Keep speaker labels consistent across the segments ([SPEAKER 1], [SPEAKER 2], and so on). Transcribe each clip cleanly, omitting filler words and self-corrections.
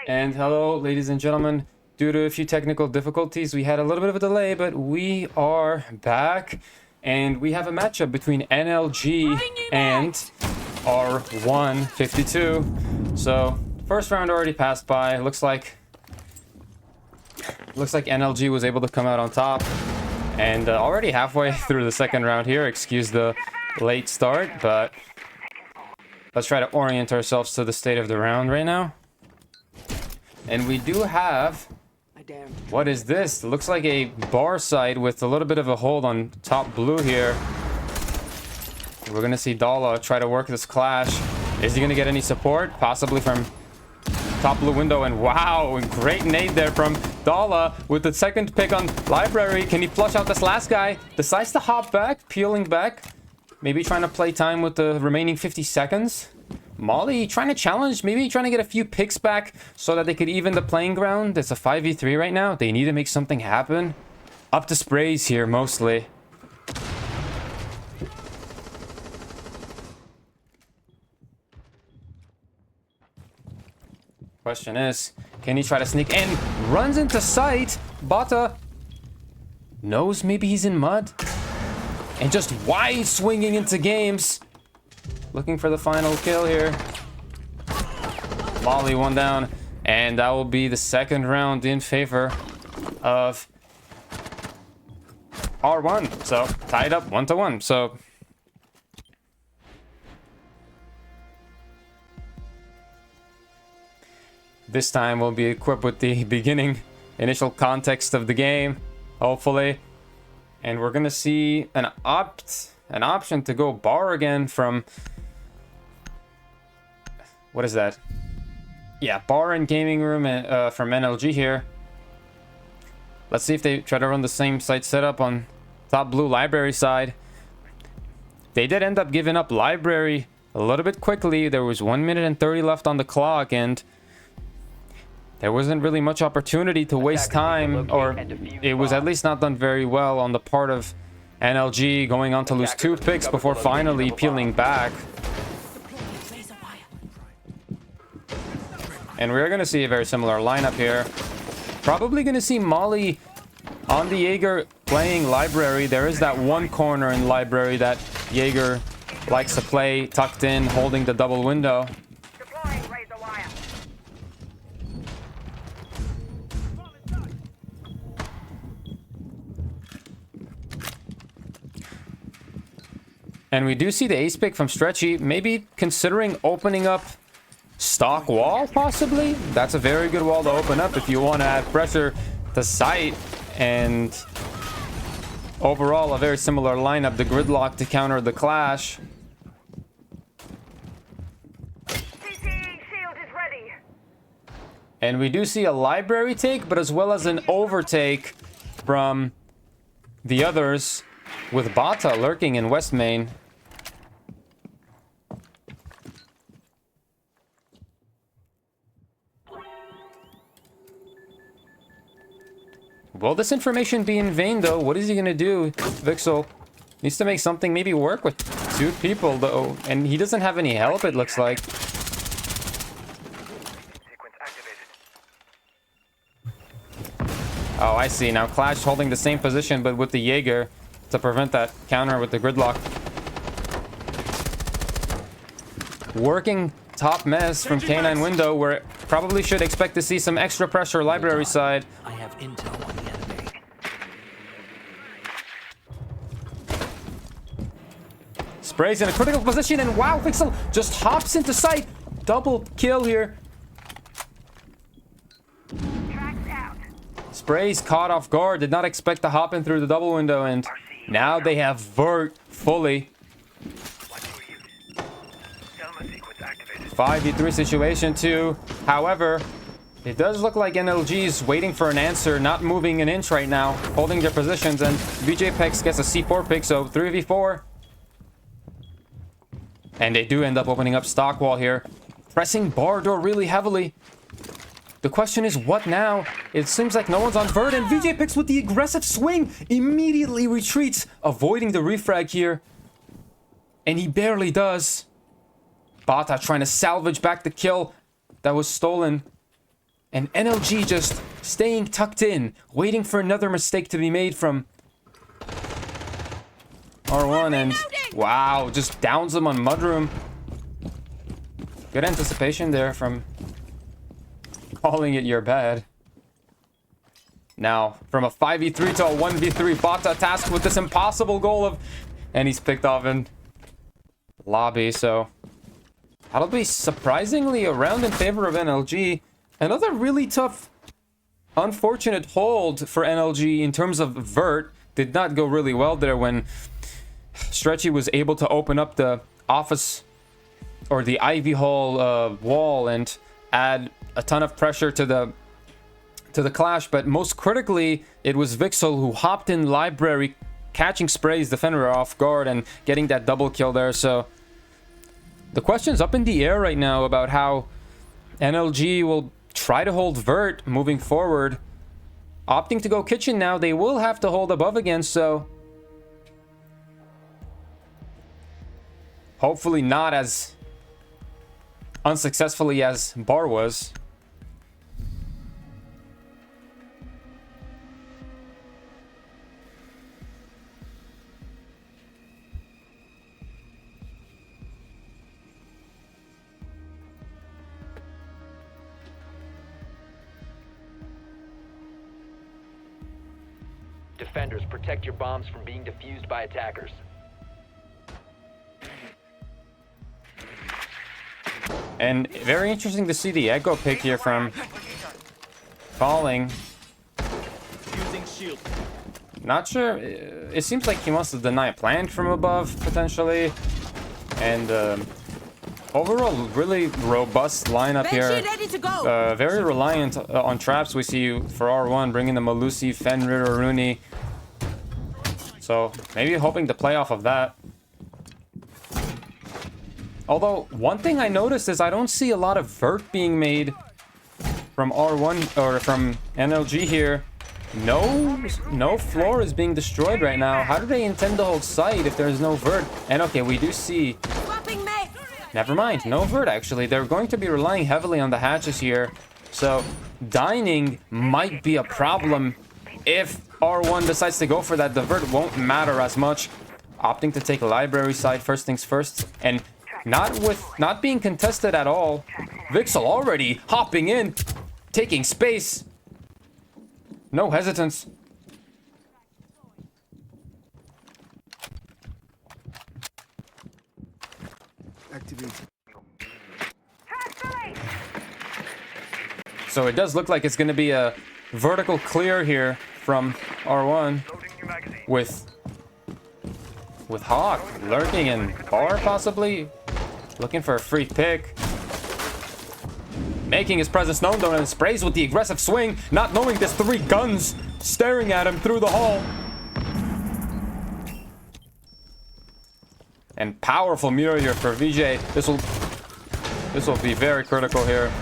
[SPEAKER 1] And hello, ladies and gentlemen. Due to a few technical difficulties, we had a little bit of a delay, but we are back. And we have a matchup between NLG and R152. So, first round already passed by. Looks like NLG was able to come out on top. And already halfway through the second round here. Excuse the late start, but let's try to orient ourselves to the state of the round right now. And we do have... What is this? It looks like a bar side with a little bit of a hold on top blue here. We're going to see Dala try to work this clash. Is he going to get any support? Possibly from top blue window. And wow, great nade there from Dala with the second pick on Library. Can he flush out this last guy? Decides to hop back, peeling back. Maybe trying to play time with the remaining 50 seconds. Molly trying to challenge, maybe trying to get a few picks back so that they could even the playing ground. It's a 5v3 right now. They need to make something happen. Up to sprays here, mostly. Question is, can he try to sneak in? Runs into sight. Bata knows maybe he's in mud. And just wide swinging into games. Looking for the final kill here. Molly one down. And that will be the second round in favor of R1. So tied up 1-1. So this time we'll be equipped with the beginning initial context of the game, hopefully. And we're gonna see an option to go bar again from... What is that? Yeah, bar and gaming room from NLG here. Let's see if they try to run the same site setup on top blue Library side. They did end up giving up Library a little bit quickly. There was 1 minute and 30 left on the clock, and there wasn't really much opportunity to waste time, or it was at least not done very well on the part of NLG, going on to lose 2 picks before finally peeling back. And we're going to see a very similar lineup here. Probably going to see Molly on the Jaeger playing Library. There is that one corner in Library that Jaeger likes to play, tucked in, holding the double window. And we do see the ace pick from Stretchy, maybe considering opening up stock wall, possibly. That's a very good wall to open up if you want to add pressure to sight. And overall, a very similar lineup, the gridlock to counter the clash. And we do see a Library take, but as well as an overtake from the others, with Bata lurking in West Main. Will this information be in vain, though? What is he going to do? Vixel needs to make something maybe work with 2 people, though. And he doesn't have any help, it looks like. Oh, I see. Now Clash holding the same position, but with the Jaeger to prevent that counter with the gridlock. Working top mess from K9 window, where probably should expect to see some extra pressure Library side.
[SPEAKER 2] I have intel on the enemy.
[SPEAKER 1] Sprays in a critical position, and wow, Vixel just hops into sight. Double kill here. Sprays caught off guard, did not expect to hop in through the double window, and now they have Vert fully. 5v3 situation too. However, it does look like NLG is waiting for an answer, not moving an inch right now, holding their positions, and VJ Pex gets a C4 pick, so 3v4. And they do end up opening up stock wall here, pressing bar door really heavily. The question is, what now? It seems like no one's on Vert, and VJ Pex with the aggressive swing immediately retreats, avoiding the refrag here. And he barely does. Bata trying to salvage back the kill. that was stolen. And NLG just staying tucked in, waiting for another mistake to be made from R1, and wow, just downs them on Mudroom. Good anticipation there from calling it your bad. Now, from a 5v3 to a 1v3, Bata tasked with this impossible goal of... And he's picked off in lobby, so... That'll be surprisingly a round in favor of NLG. Another really tough, unfortunate hold for NLG in terms of Vert. Did not go really well there when Stretchy was able to open up the office or the Ivy Hall wall and add a ton of pressure to the clash. But most critically, it was Vixel who hopped in library, catching Spray's defender off guard and getting that double kill there. So the question's up in the air right now about how NLG will try to hold Vert moving forward. Opting to go kitchen now, they will have to hold above again, so hopefully not as unsuccessfully as Bar was.
[SPEAKER 3] Defenders, protect your bombs from being defused by attackers.
[SPEAKER 1] And very interesting to see the Echo pick here from Falling.
[SPEAKER 4] Using shield.
[SPEAKER 1] Not sure. It seems like he wants to deny plant from above, potentially. And overall, really robust lineup here.
[SPEAKER 5] Ready to go.
[SPEAKER 1] Very reliant on traps. We see for R1 bringing the Malusi, Fenrir, Rooney. So maybe hoping to play off of that. Although, one thing I noticed is I don't see a lot of Vert being made from R1 or from NLG here. No floor is being destroyed right now. How do they intend to hold site if there's no Vert? And okay, we do see...
[SPEAKER 5] Swapping mate.
[SPEAKER 1] Never mind, no Vert actually. They're going to be relying heavily on the hatches here. So, dining might be a problem if R1 decides to go for that. The Vert won't matter as much. Opting to take library side first things first. And not being contested at all. Vixel already hopping in, taking space. No hesitance.
[SPEAKER 4] Activate.
[SPEAKER 1] So it does look like it's going to be a vertical clear here from R1 with Hawk lurking in bar possibly. Looking for a free pick. Making his presence known though, and sprays with the aggressive swing, not knowing there's 3 guns staring at him through the hall. And powerful mirror here for VJ. This will be very critical here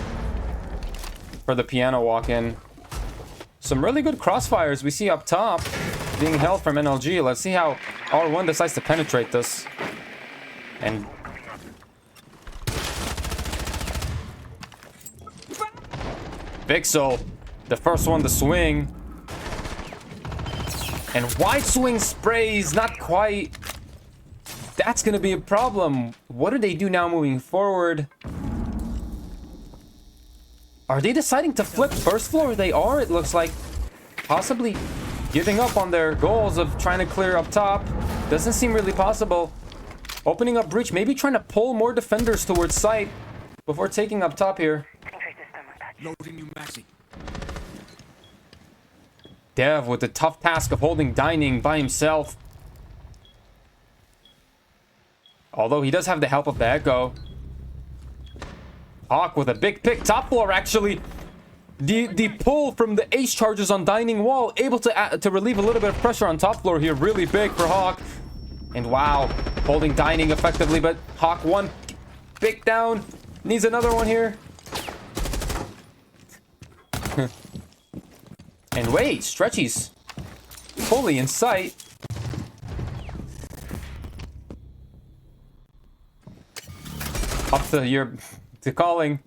[SPEAKER 1] for the piano walk-in. Some really good crossfires we see up top being held from NLG. Let's see how R1 decides to penetrate this. And Vixel, the first one to swing. And wide swing sprays, not quite. That's going to be a problem. What do they do now moving forward? Are they deciding to flip first floor? They are, it looks like. Possibly giving up on their goals of trying to clear up top. Doesn't seem really possible. Opening up breach, maybe trying to pull more defenders towards site before taking up top here.
[SPEAKER 4] Loading new maxi.
[SPEAKER 1] Dev with the tough task of holding Dining by himself. Although he does have the help of the Echo. Hawk with a big pick. Top floor, actually. The pull from the ace charges on Dining wall. Able to relieve a little bit of pressure on top floor here. Really big for Hawk. And wow. Holding Dining effectively. But Hawk one pick down. Needs another one here. And wait. Stretchy's fully in sight. Up to calling.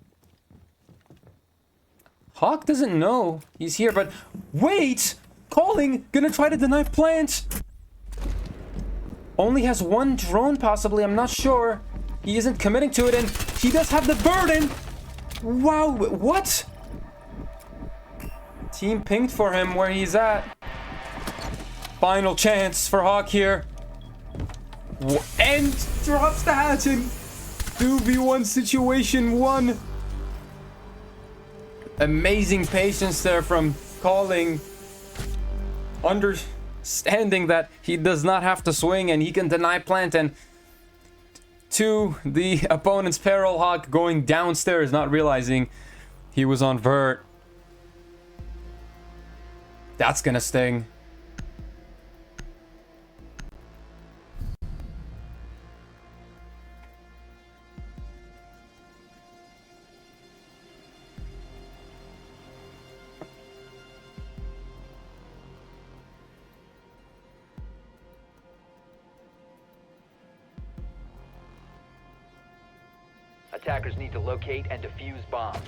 [SPEAKER 1] Hawk doesn't know he's here, but wait! Calling! Gonna try to deny plant! Only has one drone, possibly, I'm not sure. He isn't committing to it, and he does have the burden! Wow, what? Team pinged for him where he's at. Final chance for Hawk here. And drops the hatch in 2v1 situation 1. Amazing patience there from Calling. Understanding that he does not have to swing and he can deny plant, and to the opponent's peril, Hawk going downstairs, not realizing he was on vert. That's gonna sting.
[SPEAKER 3] Attackers need to locate and defuse bombs.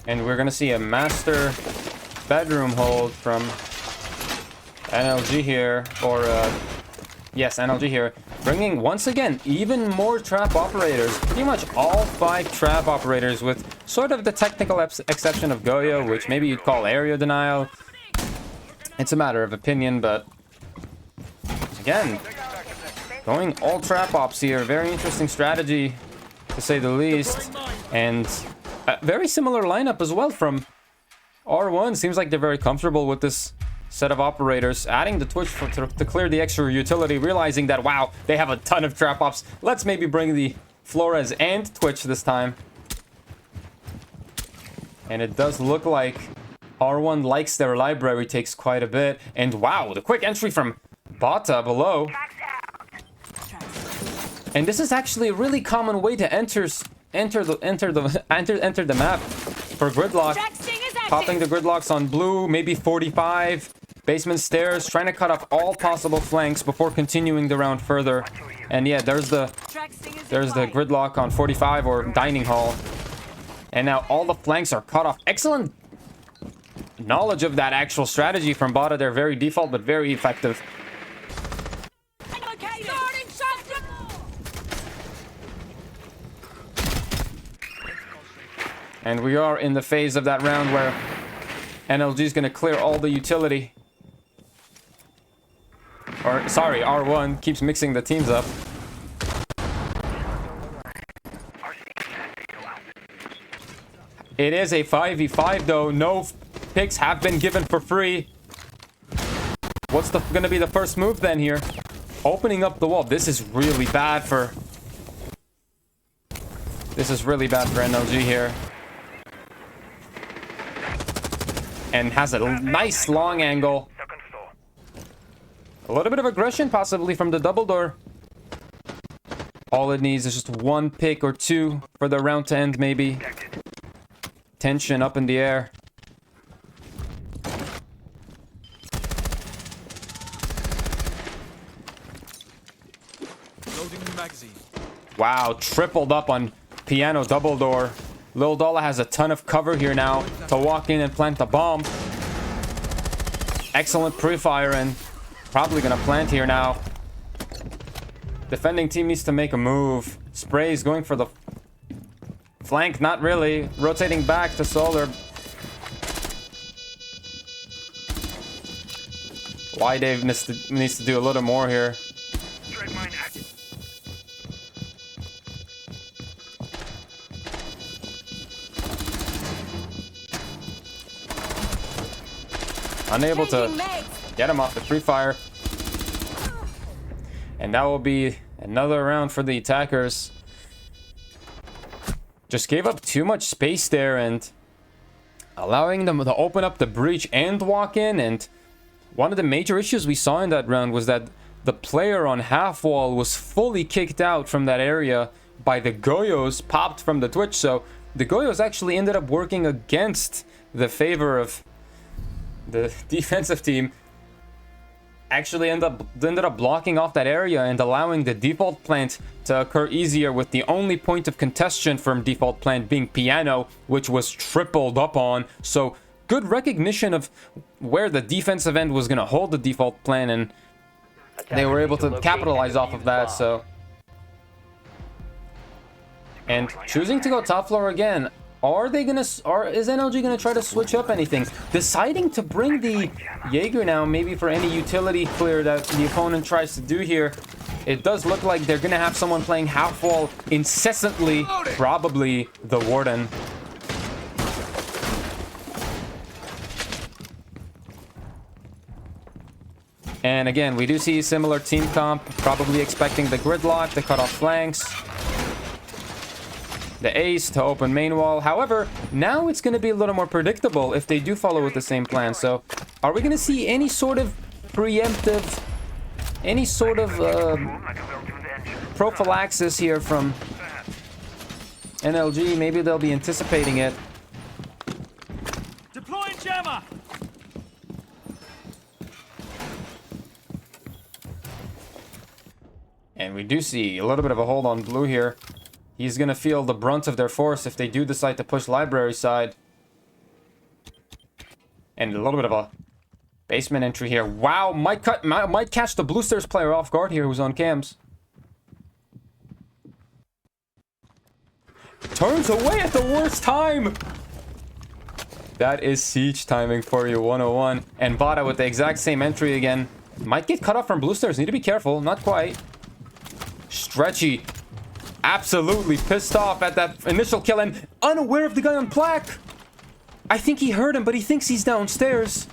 [SPEAKER 1] And we're gonna see a master bedroom hold from NLG here, or yes, NLG here, bringing once again even more trap operators. Pretty much all 5 trap operators, with sort of the technical exception of Goyo, which maybe you'd call area denial. It's a matter of opinion, but again, going all trap ops here. Very interesting strategy, to say the least. And a very similar lineup as well from R1. Seems like they're very comfortable with this set of operators. Adding the Twitch to clear the extra utility, realizing that, wow, they have a ton of trap ops. Let's maybe bring the Flores and Twitch this time. And it does look like R1 likes their library, takes quite a bit. And wow, the quick entry from Bata below. And this is actually a really common way to enter the map for Gridlock. Popping the Gridlocks on blue, maybe 45. Basement stairs, trying to cut off all possible flanks before continuing the round further. And yeah, there's the Gridlock on 45, or dining hall. And now all the flanks are cut off. Excellent knowledge of that actual strategy from Bata. They're very default, but very effective. And we are in the phase of that round where NLG is going to clear all the utility. Or, sorry, R1 keeps mixing the teams up. It is a 5v5 though. No picks have been given for free. What's going to be the first move then here? Opening up the wall. This is really bad for... NLG here. And has a nice long angle. A little bit of aggression possibly from the double door. All it needs is just one pick or two for the round to end, maybe. Tension up in the air.
[SPEAKER 4] Loading new magazine.
[SPEAKER 1] Wow, tripled up on piano double door. Lil Dollar has a ton of cover here now to walk in and plant the bomb. Excellent pre-fire, and probably gonna plant here now. Defending team needs to make a move. Spray's going for the flank, not really. Rotating back to Solar. Y Dave needs to do a little more here. Unable to get him off the free fire. And that will be another round for the attackers. Just gave up too much space there and allowing them to open up the breach and walk in. And one of the major issues we saw in that round was that the player on half wall was fully kicked out from that area by the Goyos popped from the Twitch. So the Goyos actually ended up working against the favor of the defensive team. actually ended up blocking off that area and allowing the default plant to occur easier, with the only point of contention from default plant being piano, which was tripled up on. So good recognition of where the defensive end was going to hold the default plant, and they were able to capitalize off of that. So, and choosing to go top floor again. Are they gonna, is NLG gonna try to switch up anything? Deciding to bring the Jaeger now, maybe for any utility clear that the opponent tries to do here. It does look like they're gonna have someone playing half wall incessantly, probably the Warden. And again, we do see similar team comp, probably expecting the gridlock, the cut off flanks, the ace to open main wall. However, now it's going to be a little more predictable if they do follow with the same plan. So are we going to see any sort of preemptive, any sort of prophylaxis here from NLG? Maybe they'll be anticipating it.
[SPEAKER 4] Deploying jammer.
[SPEAKER 1] And we do see a little bit of a hold on blue here. He's going to feel the brunt of their force if they do decide to push library side. And a little bit of a basement entry here. Wow, might catch the Blue Stairs player off guard here who's on cams. Turns away at the worst time. That is siege timing for you, 101. And Vada with the exact same entry again. Might get cut off from Blue Stairs. Need to be careful. Not quite. Stretchy. Absolutely pissed off at that initial kill and unaware of the guy on black. I think he heard him, but he thinks he's downstairs.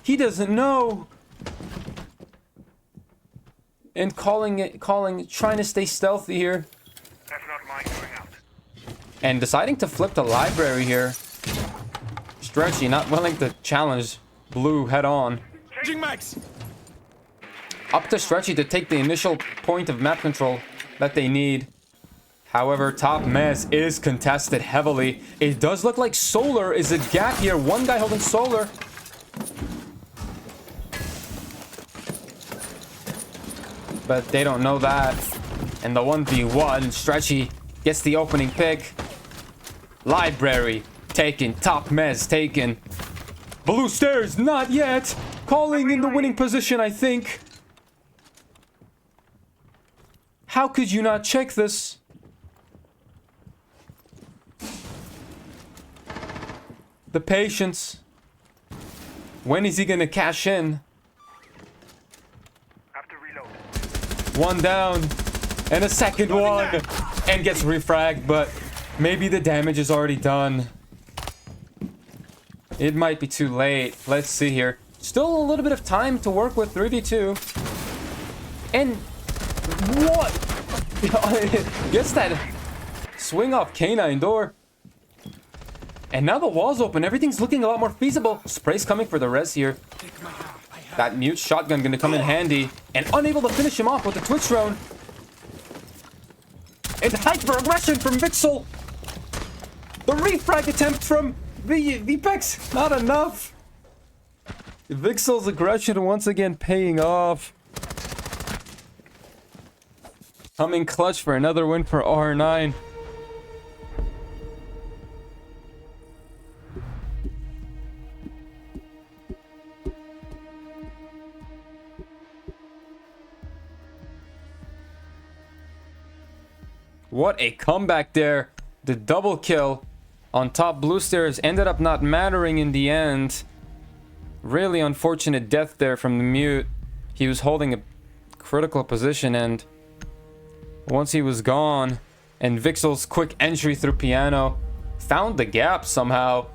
[SPEAKER 1] He doesn't know. And trying to stay stealthy here.
[SPEAKER 5] That's not mine going out.
[SPEAKER 1] And deciding to flip the library here. Stretchy not willing to challenge blue head on.
[SPEAKER 4] Changing max.
[SPEAKER 1] Up to Stretchy to take the initial point of map control that they need. However, top mez is contested heavily. It does look like Solar is a gap here. One guy holding Solar. But they don't know that. And the 1v1, Stretchy gets the opening pick. Library taken. Top mez taken. Blue Stairs, not yet. Calling in the winning position, I think. How could you not check this? The patience. When is he gonna cash in?
[SPEAKER 5] Have to reload.
[SPEAKER 1] One down. And a second one. And gets refragged, but maybe the damage is already done. It might be too late. Let's see here. Still a little bit of time to work with 3v2. And what? Gets that swing off canine door. And now the wall's open. Everything's looking a lot more feasible. Spray's coming for the res here. That mute shotgun gonna come in handy. And unable to finish him off with the Twitch drone. And hyper aggression from Vixel. The refrag attempt from VPEX. Not enough. Vixel's aggression once again paying off. Coming clutch for another win for R9. What a comeback there. The double kill on top Blue Stairs ended up not mattering in the end. Really unfortunate death there from the mute. He was holding a critical position, and once he was gone, and Vixel's quick entry through piano found the gap somehow.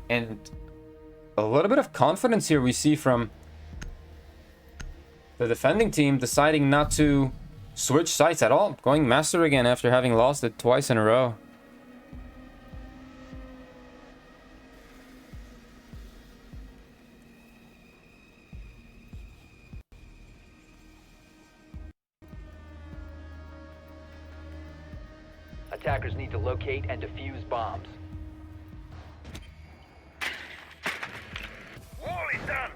[SPEAKER 1] And a little bit of confidence here we see from the defending team, deciding not to switch sites at all, going master again after having lost it twice in a row.
[SPEAKER 3] Attackers need to locate and defuse bombs.
[SPEAKER 5] Wall is done.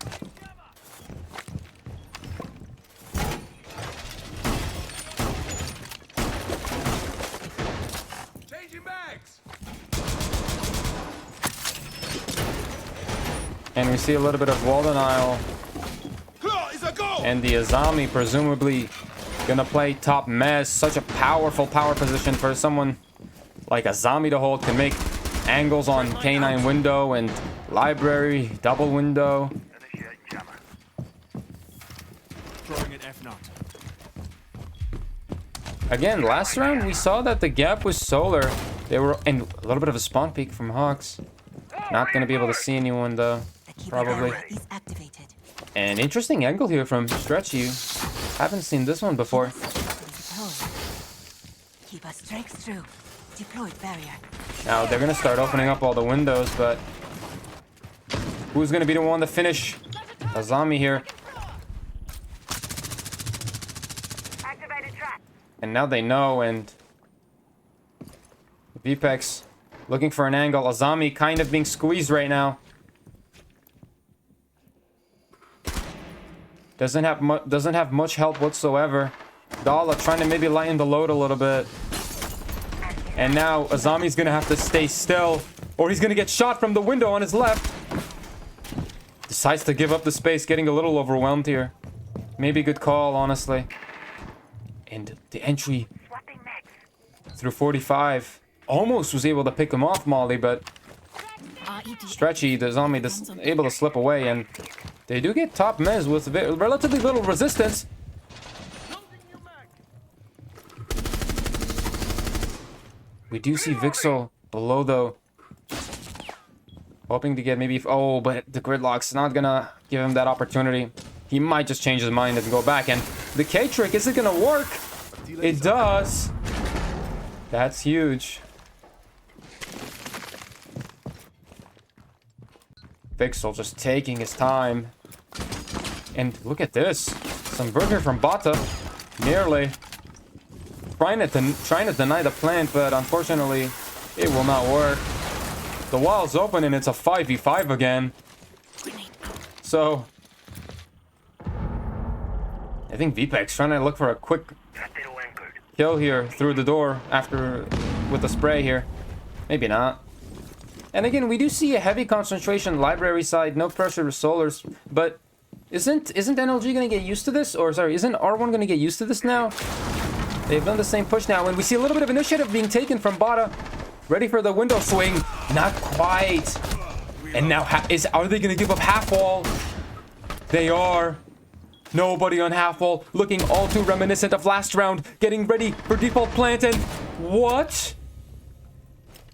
[SPEAKER 4] Changing bags.
[SPEAKER 1] And we see a little bit of wall denial.
[SPEAKER 4] Claw is a goal.
[SPEAKER 1] And the Azami presumably gonna play top mez. Such a powerful power position for someone like Azami to hold. Can make angles on K9 window and library, double window.
[SPEAKER 5] Initiate jammer.
[SPEAKER 4] Throwing an F0.
[SPEAKER 1] Again, last round we saw that the gap was solar. They were, and a little bit of a spawn peek from Hawks. Not gonna be able to see anyone though, probably.
[SPEAKER 6] Is activated.
[SPEAKER 1] An interesting angle here from Stretchy. Haven't seen this one before.
[SPEAKER 6] Keep us strikes through. Deployed barrier.
[SPEAKER 1] Now they're gonna start opening up all the windows, but who's gonna be the one to finish? Azami here.
[SPEAKER 5] Activated trap.
[SPEAKER 1] And now they know, and VPEX looking for an angle. Azami kind of being squeezed right now. Doesn't have much help whatsoever. Dala trying to maybe lighten the load a little bit. And now Azami's gonna have to stay still, or he's gonna get shot from the window on his left. Decides to give up the space, getting a little overwhelmed here. Maybe a good call, honestly. And the entry through 45 almost was able to pick him off, Molly, but Stretchy, the zombie, able to slip away, and they do get top mez with relatively little resistance. We do see Vixel below, though. Hoping to get maybe... Oh, but the gridlock's not gonna give him that opportunity. He might just change his mind and go back. And the K trick, is it gonna work? It does. That's huge. Vixel just taking his time. And look at this. Some burger from Bata. Nearly. Trying to deny the plant, but unfortunately, it will not work. The wall's open and it's a 5v5 again. So, I think VPEX trying to look for a quick
[SPEAKER 5] Still anchored.
[SPEAKER 1] kill here through the door after with the spray here. Maybe not. And again, we do see a heavy concentration library side, no pressure with solars, but isn't NLG gonna get used to this? Or sorry, isn't R1 gonna get used to this now? They've done the same push now, and we see a little bit of initiative being taken from Bata. Ready for the window swing. Not quite. And now, are they going to give up half wall? They are. Nobody on half wall. Looking all too reminiscent of last round. Getting ready for default plant, and what?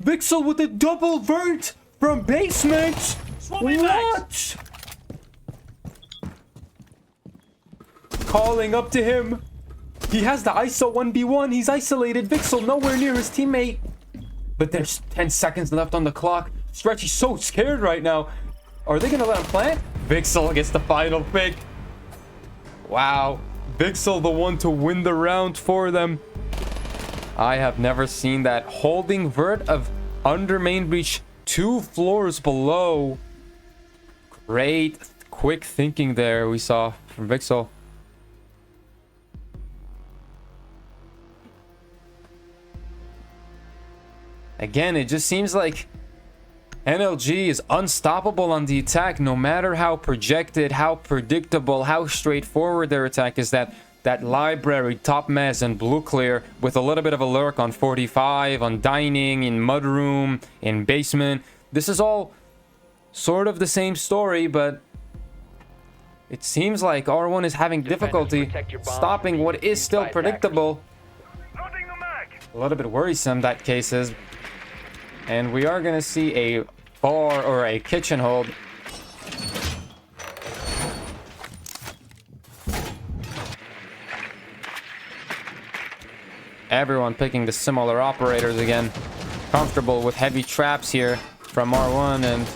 [SPEAKER 1] Vixel with a double vert from basement. What? Calling up to him. He has the ISO 1v1. He's isolated. Vixel nowhere near his teammate. But there's 10 seconds left on the clock. Stretchy's so scared right now. Are they going to let him plant? Vixel gets the final pick. Wow. Vixel the one to win the round for them. I have never seen that. Holding vert of under main breach 2 floors below. Great quick thinking there we saw from Vixel. Again, it just seems like NLG is unstoppable on the attack, no matter how projected, how predictable, how straightforward their attack is. That library, top mez, and blue clear with a little bit of a lurk on 45, on dining, in mudroom, in basement. This is all sort of the same story, but it seems like R1 is having difficulty stopping what is still predictable.
[SPEAKER 5] Loading the mag.
[SPEAKER 1] A little bit worrisome, that case is. And we are going to see a bar or a kitchen hold. Everyone picking the similar operators again. Comfortable with heavy traps here from R1, and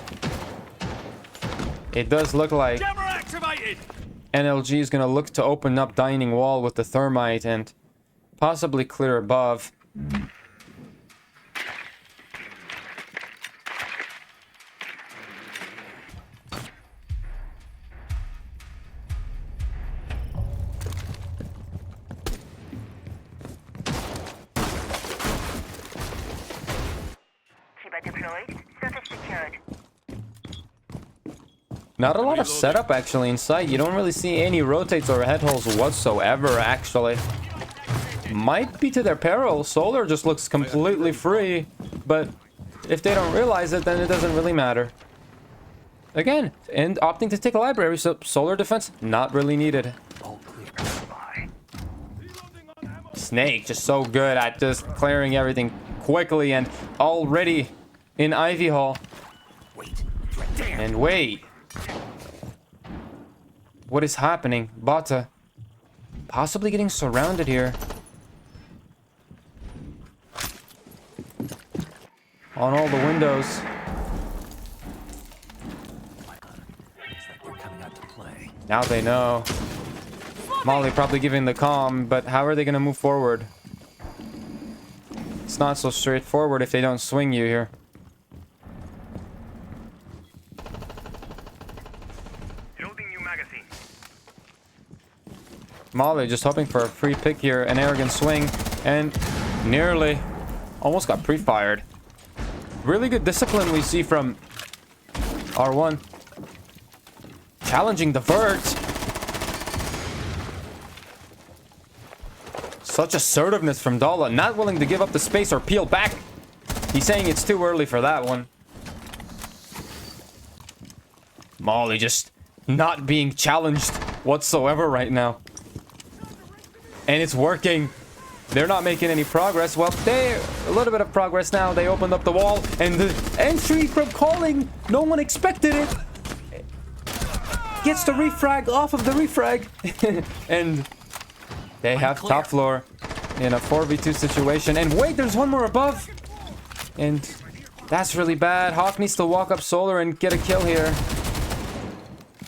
[SPEAKER 1] it does look like
[SPEAKER 4] Jammer activated.
[SPEAKER 1] NLG is going to look to open up dining wall with the thermite and possibly clear above.
[SPEAKER 5] deployed. Surface secured.
[SPEAKER 1] Not a lot of setup actually in sight. You don't really see any rotates or head holes whatsoever actually. Might be to their peril. Solar just looks completely free, but if they don't realize it, then it doesn't really matter. Again, and opting to take a library, so solar defense not really needed.
[SPEAKER 2] All clear.
[SPEAKER 1] Snake just so good at just clearing everything quickly and already in Ivy Hall.
[SPEAKER 2] Wait. It's right there.
[SPEAKER 1] And wait. What is happening? Bata possibly getting surrounded here. On all the windows.
[SPEAKER 2] Looks like they're coming out to play.
[SPEAKER 1] Now they know. Molly probably giving the calm, but how are they going to move forward? It's not so straightforward if they don't swing you here.
[SPEAKER 5] Loading new magazine.
[SPEAKER 1] Molly just hoping for a free pick here, an arrogant swing, and nearly almost got pre-fired. Really good discipline we see from R1. Challenging the vert. Such assertiveness from Dala, not willing to give up the space or peel back. He's saying it's too early for that one. Molly just not being challenged whatsoever right now. And it's working. They're not making any progress. Well, a little bit of progress now. They opened up the wall, and the entry from Calling, no one expected it. Gets the refrag off of the refrag. And they have top floor in a 4v2 situation. And wait, there's one more above. And that's really bad. Hawk needs to walk up Solar and get a kill here.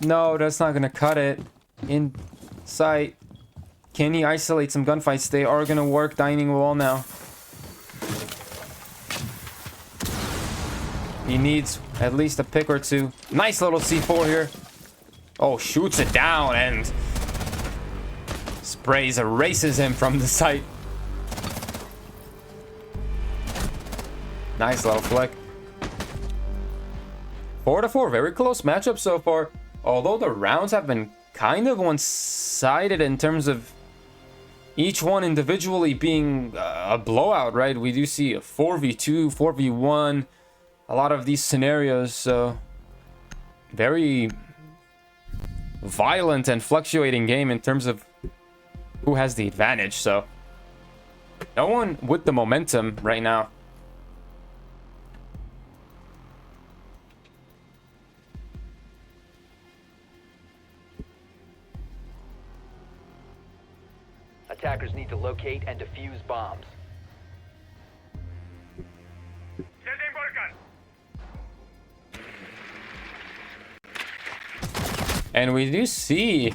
[SPEAKER 1] No, that's not going to cut it. In sight. Can he isolate some gunfights? They are going to work dining wall now. He needs at least a pick or two. Nice little C4 here. Oh, shoots it down and sprays erases him from the site. Nice little flick. 4-4, very close matchup so far. Although the rounds have been kind of one-sided in terms of each one individually being a blowout, right? We do see a 4v2, 4v1, a lot of these scenarios, so very violent and fluctuating game in terms of who has the advantage, so no one with the momentum right now.
[SPEAKER 3] Attackers need to locate and defuse bombs.
[SPEAKER 5] Sending Vulcan.
[SPEAKER 1] And we do see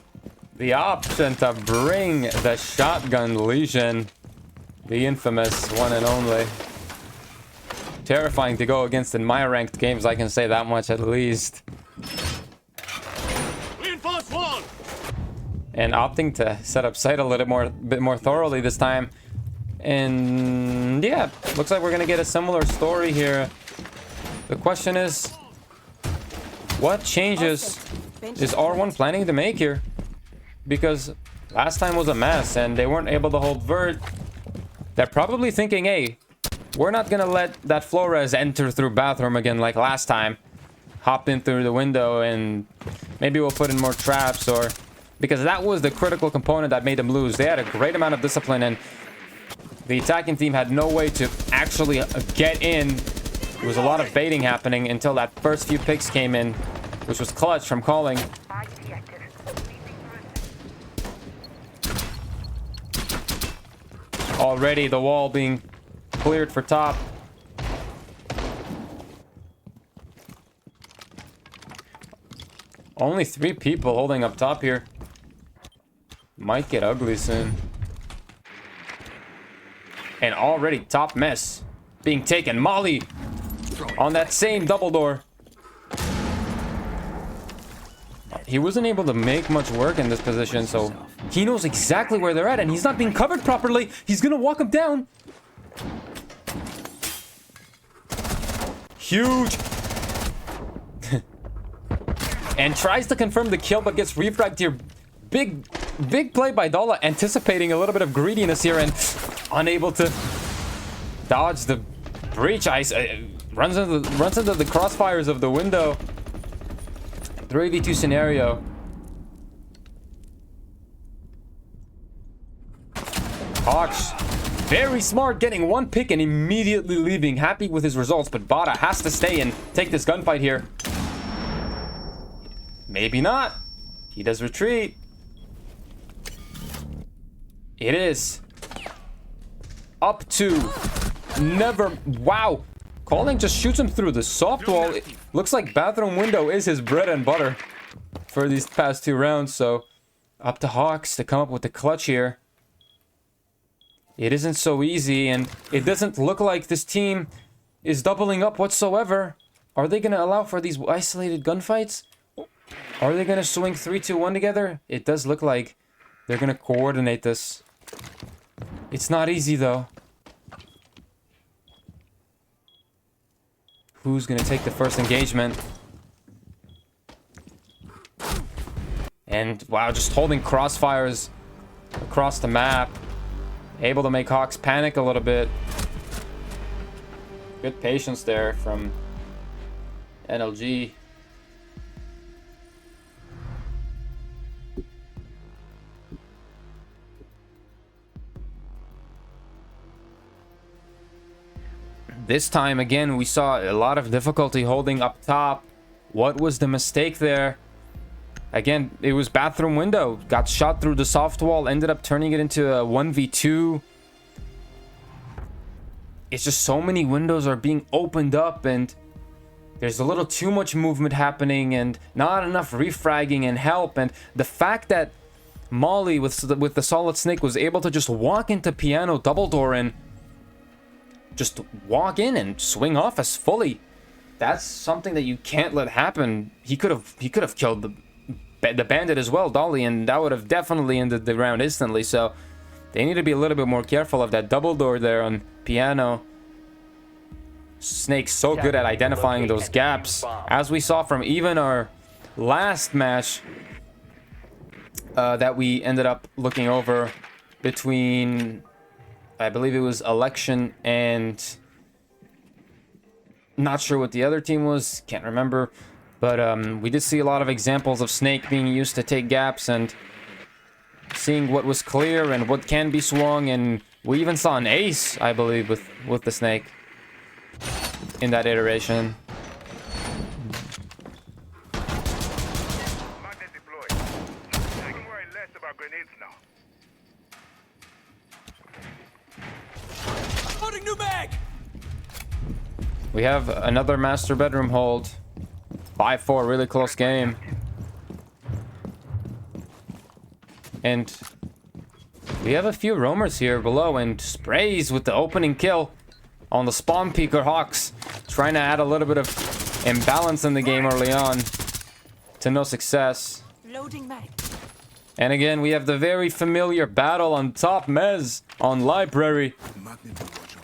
[SPEAKER 1] the option to bring the shotgun Legion, the infamous one and only. Terrifying to go against in my ranked games, I can say that much at least.
[SPEAKER 4] Reinforce wall!
[SPEAKER 1] And opting to set up site a bit more thoroughly this time. And yeah, looks like we're gonna get a similar story here. The question is, what changes is R1 planning to make here? Because last time was a mess and they weren't able to hold vert. They're probably thinking, hey, we're not gonna let that Flores enter through bathroom again like last time. Hopped in through the window and maybe we'll put in more traps, or because that was the critical component that made them lose. They had a great amount of discipline and the attacking team had no way to actually get in. There was a lot of baiting happening until that first few picks came in, which was clutch from Calling.
[SPEAKER 5] IC active.
[SPEAKER 1] Already the wall being cleared for top. Only 3 people holding up top here. Might get ugly soon. And already top mess being taken. Molly on that same double door. He wasn't able to make much work in this position, so he knows exactly where they're at, and he's not being covered properly. He's gonna walk him down. huge. And tries to confirm the kill, but gets refragged here. Big play by Dala, anticipating a little bit of greediness here and unable to dodge the breach. Ice runs into the crossfires of the window. 3v2 scenario. Hawks, very smart, getting one pick and immediately leaving, happy with his results, but Bada has to stay and take this gunfight here. Maybe not. He does retreat. It is up to never. Wow. Calling just shoots him through the soft wall. It looks like bathroom window is his bread and butter for these past 2 rounds. So up to Hawks to come up with the clutch here. It isn't so easy, and it doesn't look like this team is doubling up whatsoever. Are they going to allow for these isolated gunfights? Are they going to swing 3-2-1 together? It does look like they're going to coordinate this. It's not easy, though. Who's going to take the first engagement? And, wow, just holding crossfires across the map. Able to make Hawks panic a little bit. Good patience there from NLG. This time, again, we saw a lot of difficulty holding up top. What was the mistake there? Again, it was bathroom window. Got shot through the soft wall. Ended up turning it into a 1v2. It's just so many windows are being opened up. And there's a little too much movement happening. And not enough refragging and help. And the fact that Molly with the Solid Snake was able to just walk into Piano double door and just walk in and swing off us fully. That's something that you can't let happen. He could have killed the bandit as well, Dolly, and that would have definitely ended the round instantly. So they need to be a little bit more careful of that double door there on Piano. Snake's so good at identifying those gaps, as we saw from even our last match that we ended up looking over between, I believe it was Election and not sure what the other team was, can't remember. But we did see a lot of examples of Snake being used to take gaps and seeing what was clear and what can be swung. And we even saw an ace, I believe, with the Snake in that iteration.
[SPEAKER 5] Magnet deployed. I can worry less about grenades now.
[SPEAKER 4] Loading new mag!
[SPEAKER 1] We have another master bedroom hold. 5-4, really close game. And we have a few roamers here below, and Sprays with the opening kill on the spawn peeker. Hawks trying to add a little bit of imbalance in the game early on to no success.
[SPEAKER 6] Loading mag.
[SPEAKER 1] And again, we have the very familiar battle on top. Mez on Library.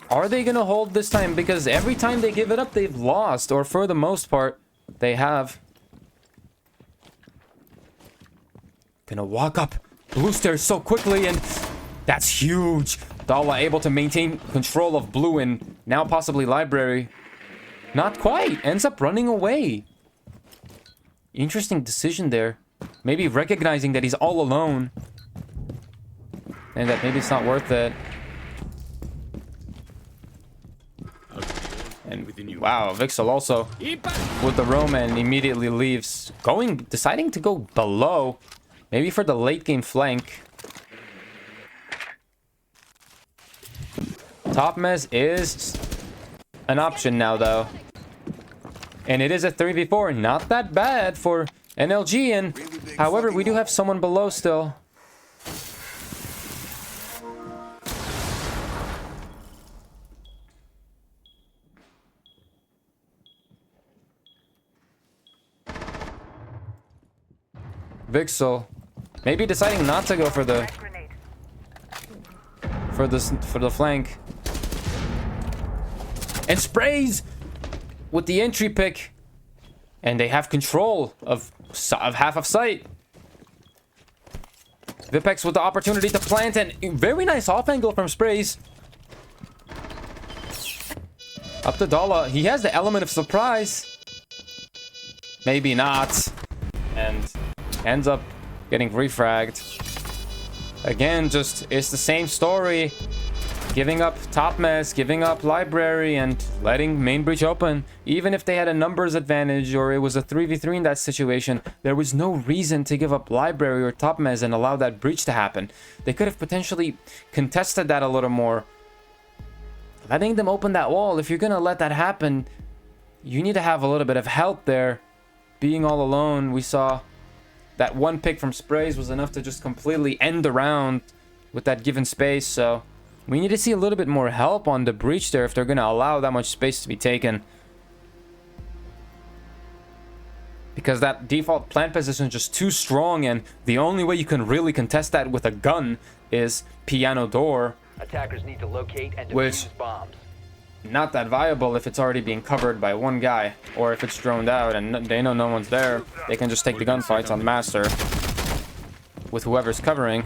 [SPEAKER 1] Are they gonna hold this time? Because every time they give it up, they've lost, or for the most part, they have. Gonna walk up blue stairs so quickly, and that's huge. Dala able to maintain control of blue and now possibly Library. Not quite. Ends up running away. Interesting decision there. Maybe recognizing that he's all alone. And that maybe it's not worth it. And wow, Vixel also with the Roman immediately leaves. Deciding to go below. Maybe for the late game flank. Top Mez is an option now though. And it is a 3v4. Not that bad for NLG. And however, we do have someone below still. Vixel maybe deciding not to go for the flank. And Sprays with the entry pick. And they have control of half of site. Vipex with the opportunity to plant, and very nice off angle from Sprays. Up to Dala. He has the element of surprise. Maybe not. And ends up getting refragged. Again, just it's the same story. Giving up top mess, giving up library, and letting main breach open. Even if they had a numbers advantage or it was a 3v3 in that situation, there was no reason to give up library or top mess and allow that breach to happen. They could have potentially contested that a little more. Letting them open that wall, if you're gonna let that happen, you need to have a little bit of help there. Being all alone, we saw that one pick from Sprays was enough to just completely end the round with that given space, so we need to see a little bit more help on the breach there if they're going to allow that much space to be taken. Because that default plant position is just too strong, and the only way you can really contest that with a gun is piano door.
[SPEAKER 3] Attackers need to locate and
[SPEAKER 1] Which-
[SPEAKER 3] defuse bombs.
[SPEAKER 1] Not that viable if it's already being covered by one guy, or if it's droned out and they know no one's there. They can just take the gunfights on Master with whoever's covering.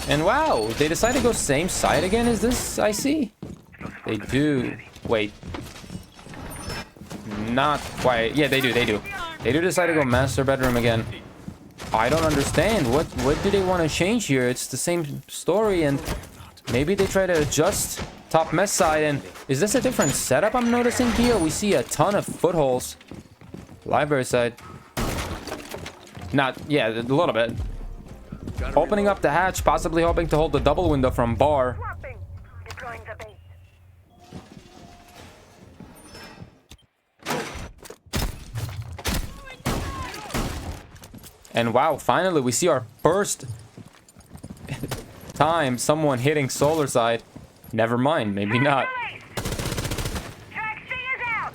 [SPEAKER 1] And wow, they decide to go same side again. Is this IC? They do. Wait. Not quite. Yeah, they do. They do decide to go master bedroom again. I don't understand. What do they want to change here? It's the same story, and maybe they try to adjust top mess side. And is this a different setup I'm noticing here? We see a ton of footholes. Library side. Not, yeah, a little bit. Opening up the hatch, possibly hoping to hold the double window from bar.
[SPEAKER 5] Swapping. Deploying the base.
[SPEAKER 1] And wow, finally we see our first time someone hitting solar side. Never mind, maybe not.
[SPEAKER 5] Track C is out.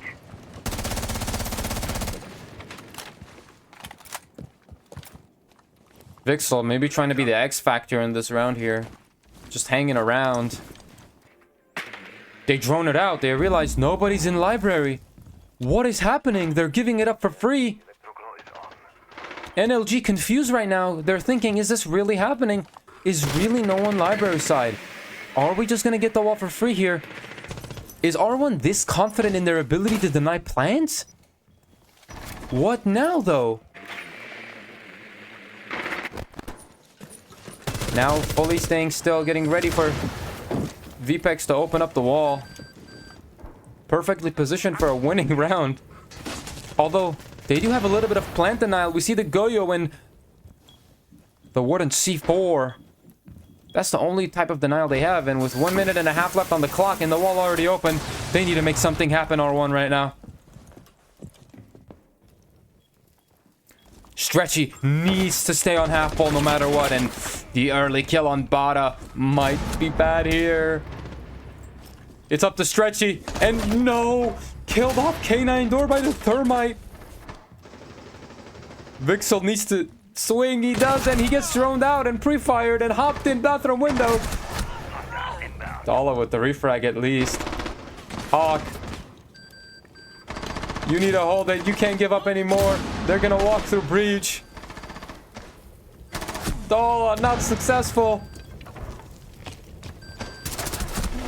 [SPEAKER 1] Vixel maybe trying to be the X factor in this round here. Just hanging around. They drone it out. They realize nobody's in library. What is happening? They're giving it up for free. NLG confused right now. They're thinking, is this really happening? Is really no one library side? Are we just gonna get the wall for free here? Is R1 this confident in their ability to deny plants? What now, though? Now fully staying still, getting ready for Vipex to open up the wall. Perfectly positioned for a winning round. Although they do have a little bit of plant denial. We see the Goyo and the Warden C4. That's the only type of denial they have. And with 1 minute and a half left on the clock and the wall already open, they need to make something happen, R1, right now. Stretchy needs to stay on half ball no matter what. And the early kill on Bada might be bad here. It's up to Stretchy. And no! Killed off K9 door by the thermite. Vixel needs to swing. He does, and he gets thrown out and pre-fired and hopped in bathroom window. Dala with the refrag at least. Hawk. You need to hold it. You can't give up anymore. They're gonna walk through breach. Dala not successful.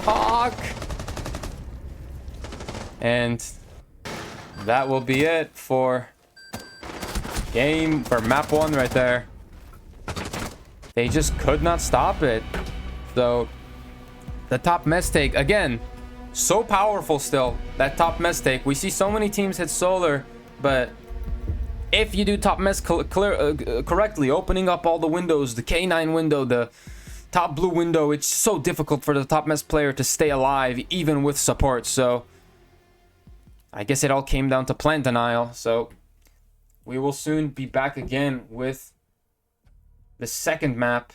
[SPEAKER 1] Hawk. And that will be it for game, for map 1 right there. They just could not stop it. So the top mess take again, so powerful still. That top mess take, we see so many teams hit solar, but if you do top mess correctly, opening up all the windows, the K9 window, the top blue window, it's so difficult for the top mess player to stay alive even with support. So I guess it all came down to plant denial. So we will soon be back again with the second map.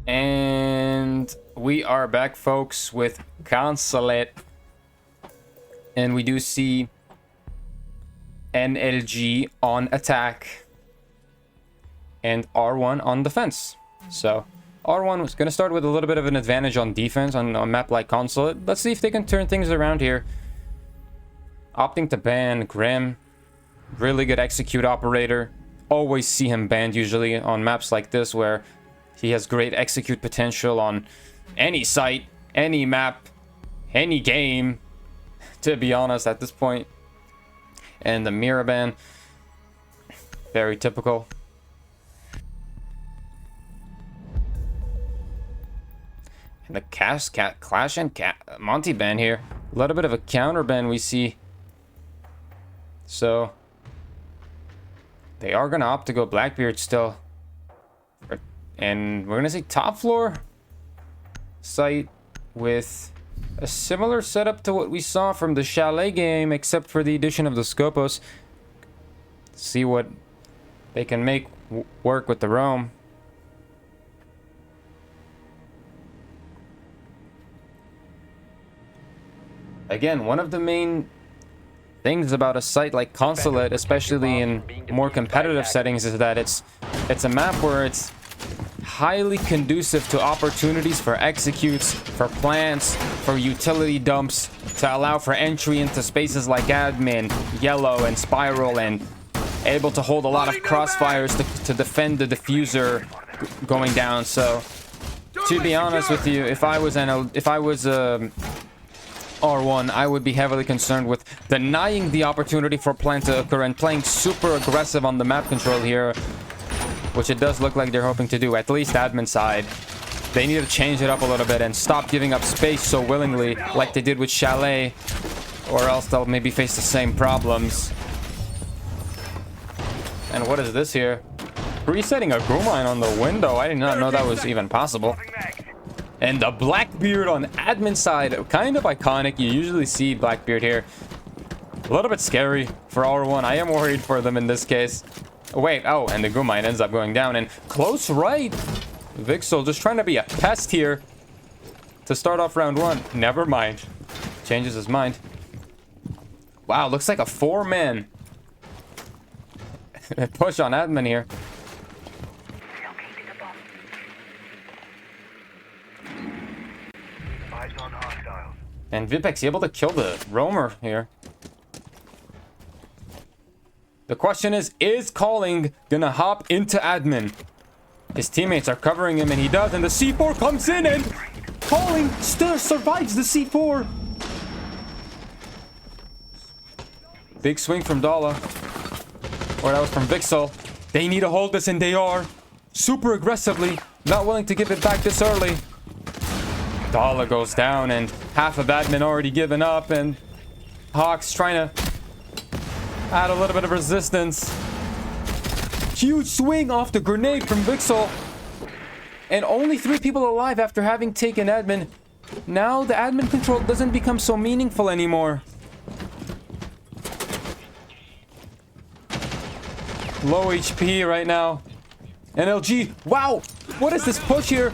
[SPEAKER 1] And we are back, folks, with Consulate. And we do see NLG on attack and R1 on defense. So R1 was going to start with a little bit of an advantage on defense on a map like Consulate. Let's see if they can turn things around here. Opting to ban Grim. Really good execute operator. Always see him banned usually on maps like this where he has great execute potential on any site, any map, any game, to be honest at this point. And the Mira ban, very typical. And the Clash and Monty ban here. A little bit of a counter ban we see. So they are going to opt to go Blackbeard still. And we're going to see top floor site with a similar setup to what we saw from the Chalet game, except for the addition of the Scopos. See what they can make work with the Roam. Again, one of the main things about a site like Consulate, especially in more competitive settings, is that it's a map where it's highly conducive to opportunities for executes, for plants, for utility dumps, to allow for entry into spaces like admin, yellow, and spiral, and able to hold a lot of crossfires to defend the diffuser going down. So, to be honest with you, if I was R1, I would be heavily concerned with denying the opportunity for plant to occur and playing super aggressive on the map control here, which it does look like they're hoping to do, at least admin side. They need to change it up a little bit and stop giving up space so willingly like they did with Chalet, or else they'll maybe face the same problems. And what is this here? Resetting a Grumine on the window. I did not know that was even possible. And the Blackbeard on admin side, kind of iconic. You usually see Blackbeard here. A little bit scary for R1. I am worried for them in this case. Wait, oh, and the Grumine ends up going down. And close right. Vixel just trying to be a pest here to start off round one. Never mind. Changes his mind. Wow, looks like a 4-man push on admin here. And Vipex able to kill the roamer here. The question is Calling gonna hop into admin? His teammates are covering him, and he does, and the C4 comes in, and Calling still survives the C4. Big swing from Dala. Or that was from Vixel. They need to hold this, and they are. Super aggressively. Not willing to give it back this early. Dala goes down, and half of admin already given up, and Hawks trying to add a little bit of resistance. Huge swing off the grenade from Vixel. And only 3 people alive after having taken admin. Now the admin control doesn't become so meaningful anymore. Low HP right now. NLG, wow! What is this push here?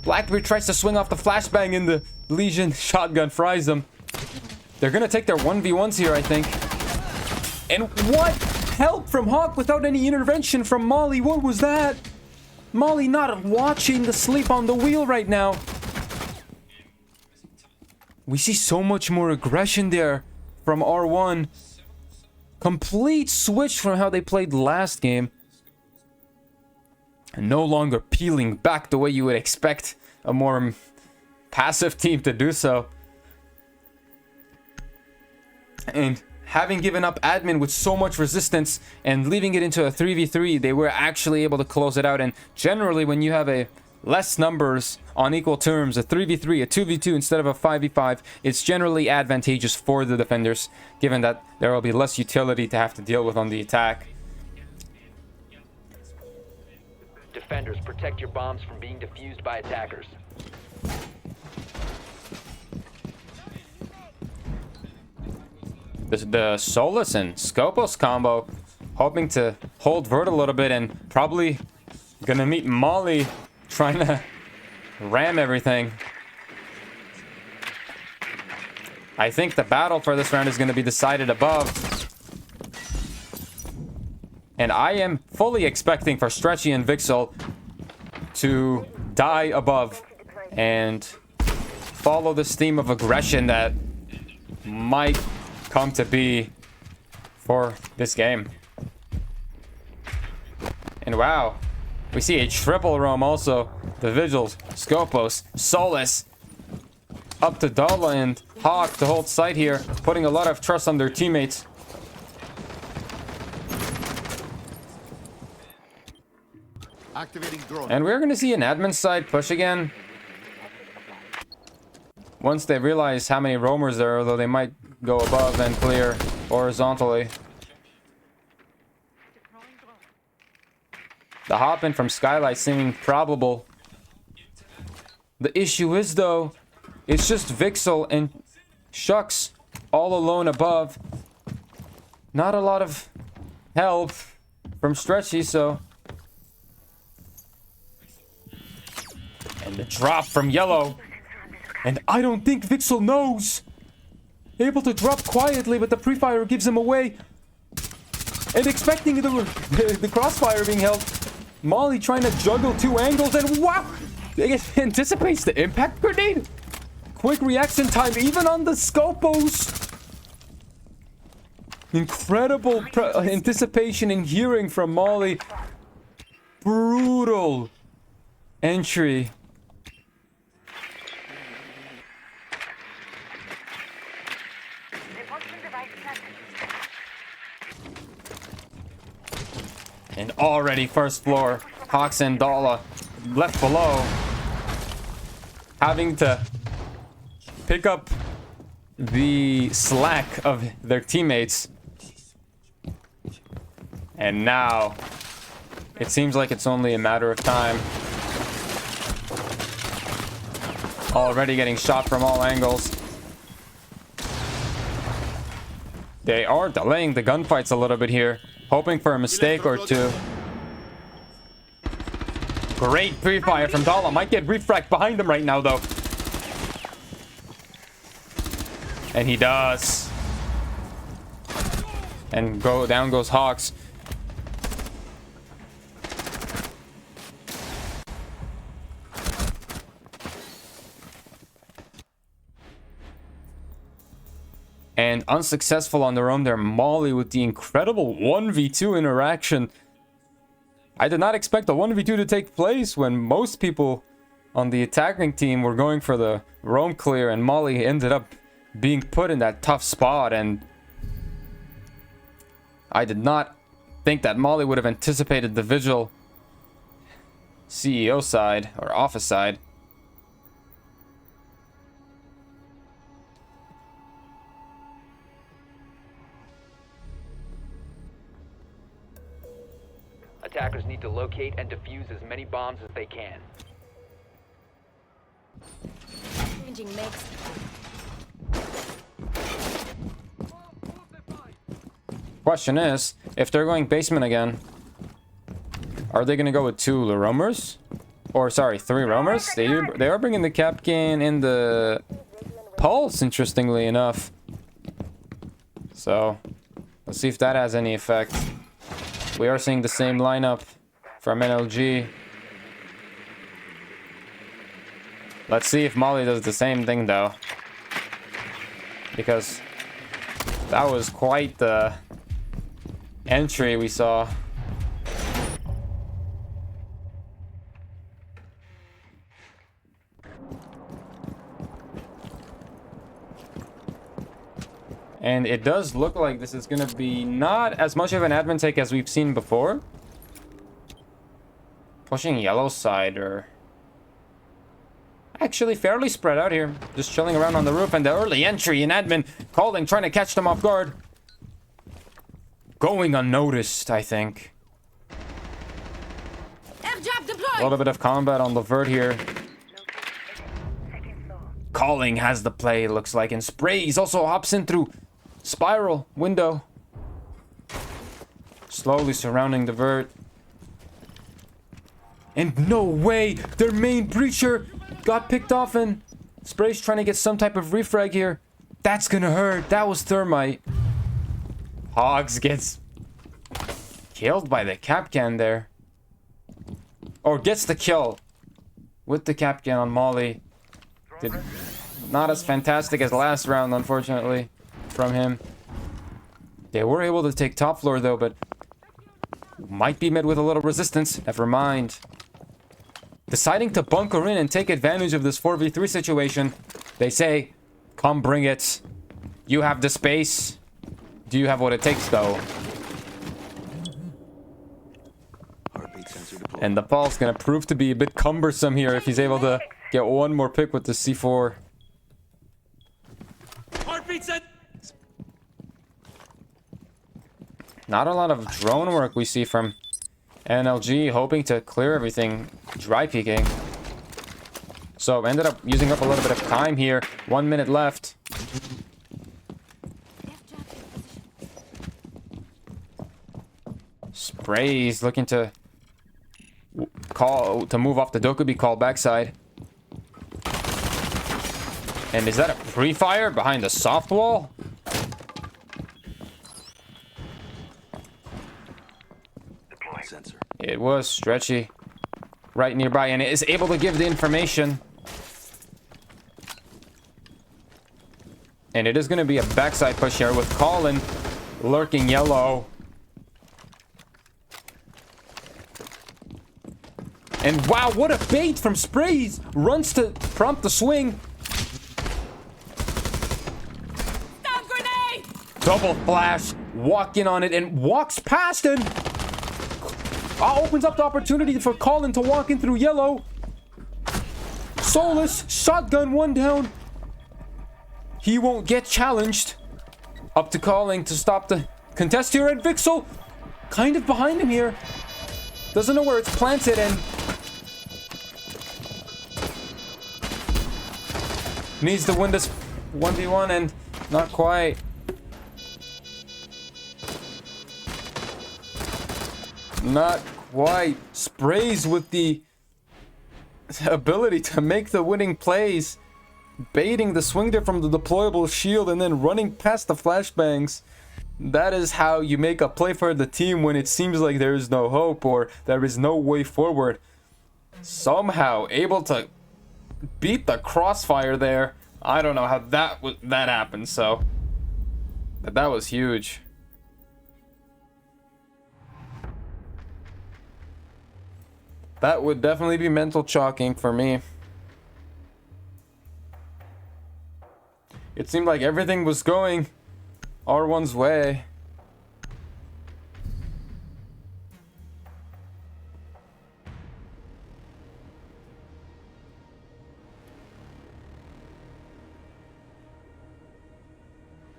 [SPEAKER 1] Blackbeard tries to swing off the flashbang, and the Legion shotgun fries them. They're gonna take their 1v1s here, I think. And what? Help from Hawk without any intervention from Molly. What was that? Molly not watching the sleep on the wheel right now. We see so much more aggression there from R1. Complete switch from how they played last game. And no longer peeling back the way you would expect a more passive team to do so. And having given up admin with so much resistance and leaving it into a 3v3, they were actually able to close it out. And generally, when you have a less numbers on equal terms, a 3v3, a 2v2 instead of a 5v5, it's generally advantageous for the defenders, given that there will be less utility to have to deal with on the attack.
[SPEAKER 3] Defenders, protect your bombs from being defused by attackers.
[SPEAKER 1] The Solus and Scopos combo hoping to hold Vert a little bit, and probably gonna meet Molly trying to ram everything. I think the battle for this round is going to be decided above. And I am fully expecting for Stretchy and Vixel to die above and follow this theme of aggression that might come to be for this game. And wow, we see a triple roam also. The Vigils, Scopos, Solus, up to Dala and Hawk to hold site here, putting a lot of trust on their teammates.
[SPEAKER 4] Activating drone.
[SPEAKER 1] And we're going to see an admin side push again. Once they realize how many roamers there are, though they might go above and clear horizontally. The hop in from Skylight seeming probable. The issue is, though, it's just Vixel and Shucks all alone above. Not a lot of help from Stretchy, so... And the drop from Yellow. And I don't think Vixel knows. Able to drop quietly, but the pre-fire gives him away. And expecting the crossfire being held. Molly trying to juggle two angles, and wow! It anticipates the impact grenade. Quick reaction time, even on the Scopos. Incredible anticipation and hearing from Molly. Brutal entry. And already first floor, Hawks and Dala left below, having to pick up the slack of their teammates. And now, it seems like it's only a matter of time. Already getting shot from all angles. They are delaying the gunfights a little bit here, hoping for a mistake or two. Great pre-fire from Dala. Might get refract behind him right now, though. And he does. And down goes Hawks. And unsuccessful on their own there, Molly with the incredible 1v2 interaction. I did not expect a 1v2 to take place when most people on the attacking team were going for the roam clear, and Molly ended up being put in that tough spot. And I did not think that Molly would have anticipated the Vigil CEO side or office side.
[SPEAKER 3] Attackers need to locate and defuse as many bombs as they can.
[SPEAKER 6] Changing mix.
[SPEAKER 1] Question is, if they're going basement again, are they going to go with two roamers? Or, sorry, three roamers? They are bringing the Kapkan in the Pulse, interestingly enough. So, let's see if that has any effect. We are seeing the same lineup from NLG. Let's see if Molly does the same thing, though. Because that was quite the entry we saw. And it does look like this is going to be not as much of an admin take as we've seen before. Pushing yellow side, or actually fairly spread out here. Just chilling around on the roof, and the early entry in admin. Calling, trying to catch them off guard. Going unnoticed, I think.
[SPEAKER 6] Airdrop deployed.
[SPEAKER 1] A little bit of combat on the vert here. Calling has the play, looks like, and sprays. Also hops in through spiral window. Slowly surrounding the vert. And no way, their main breacher got picked off, and Spray's trying to get some type of refrag here. That's gonna hurt. That was Thermite. Hogs gets killed by the Kapkan there. Or gets the kill with the Kapkan on Molly. Not as fantastic as last round, unfortunately, from him. They were able to take top floor though, but might be met with a little resistance. Never mind. Deciding to bunker in and take advantage of this 4v3 situation. They say, come bring it. You have the space. Do you have what it takes though?
[SPEAKER 2] Heartbeat sensor deployed.
[SPEAKER 1] And the ball's gonna prove to be a bit cumbersome here if he's able to get one more pick with the C4.
[SPEAKER 2] Heartbeat sensor.
[SPEAKER 1] Not a lot of drone work we see from NLG, hoping to clear everything, dry peeking. So ended up using up a little bit of time here. 1 minute left. Spray's looking to move off the Dokubi call backside. And is that a pre-fire behind the soft wall?
[SPEAKER 2] Sensor.
[SPEAKER 1] It was Stretchy right nearby, and it is able to give the information. And it is going to be a backside push here with Colin lurking yellow. And wow, what a bait from Sprays! Runs to prompt the swing.
[SPEAKER 6] Stun grenade!
[SPEAKER 1] Double flash, walk in on it, and walks past him. Opens up the opportunity for Colin to walk in through yellow. Solus, shotgun, one down. He won't get challenged. Up to Colin to stop the contest here, and Vixel kind of behind him here. Doesn't know where it's planted, and needs to win this 1v1, and not quite. Not quite. Sprays with the ability to make the winning plays. Baiting the swing there from the deployable shield and then running past the flashbangs. That is how you make a play for the team when it seems like there is no hope or there is no way forward. Somehow able to beat the crossfire there. I don't know how that happened, so that was huge. That would definitely be mental chalking for me. It seemed like everything was going R1's way.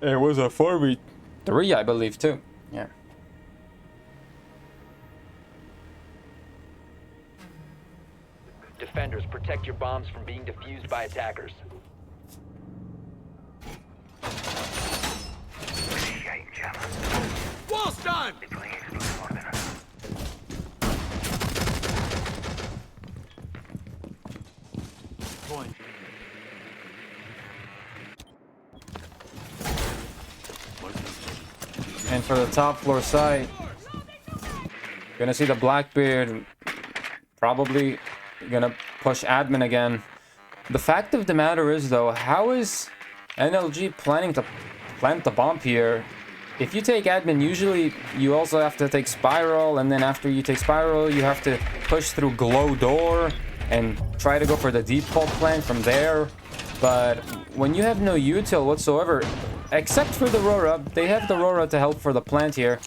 [SPEAKER 1] It was a 4v3, I believe, too. Yeah.
[SPEAKER 3] Defenders, protect your bombs from being defused by attackers.
[SPEAKER 4] Wall's done! Point.
[SPEAKER 1] And for the top floor side, gonna see the Blackbeard probably gonna push admin again. The fact of the matter is though, how is NLG planning to plant the bomb here? If you take admin, usually you also have to take spiral, and then after you take spiral, you have to push through glow door and try to go for the default plant from there. But when you have no util whatsoever, except for the Rora, they have the Rora to help for the plant here.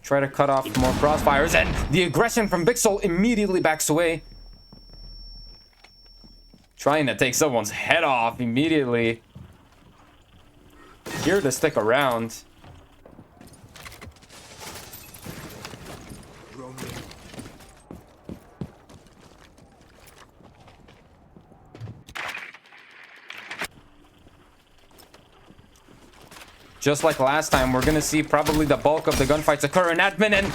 [SPEAKER 1] Try to cut off more crossfires, and the aggression from Vixel immediately backs away. Trying to take someone's head off immediately. Here to stick around. Just like last time, we're gonna see probably the bulk of the gunfights occur in admin, and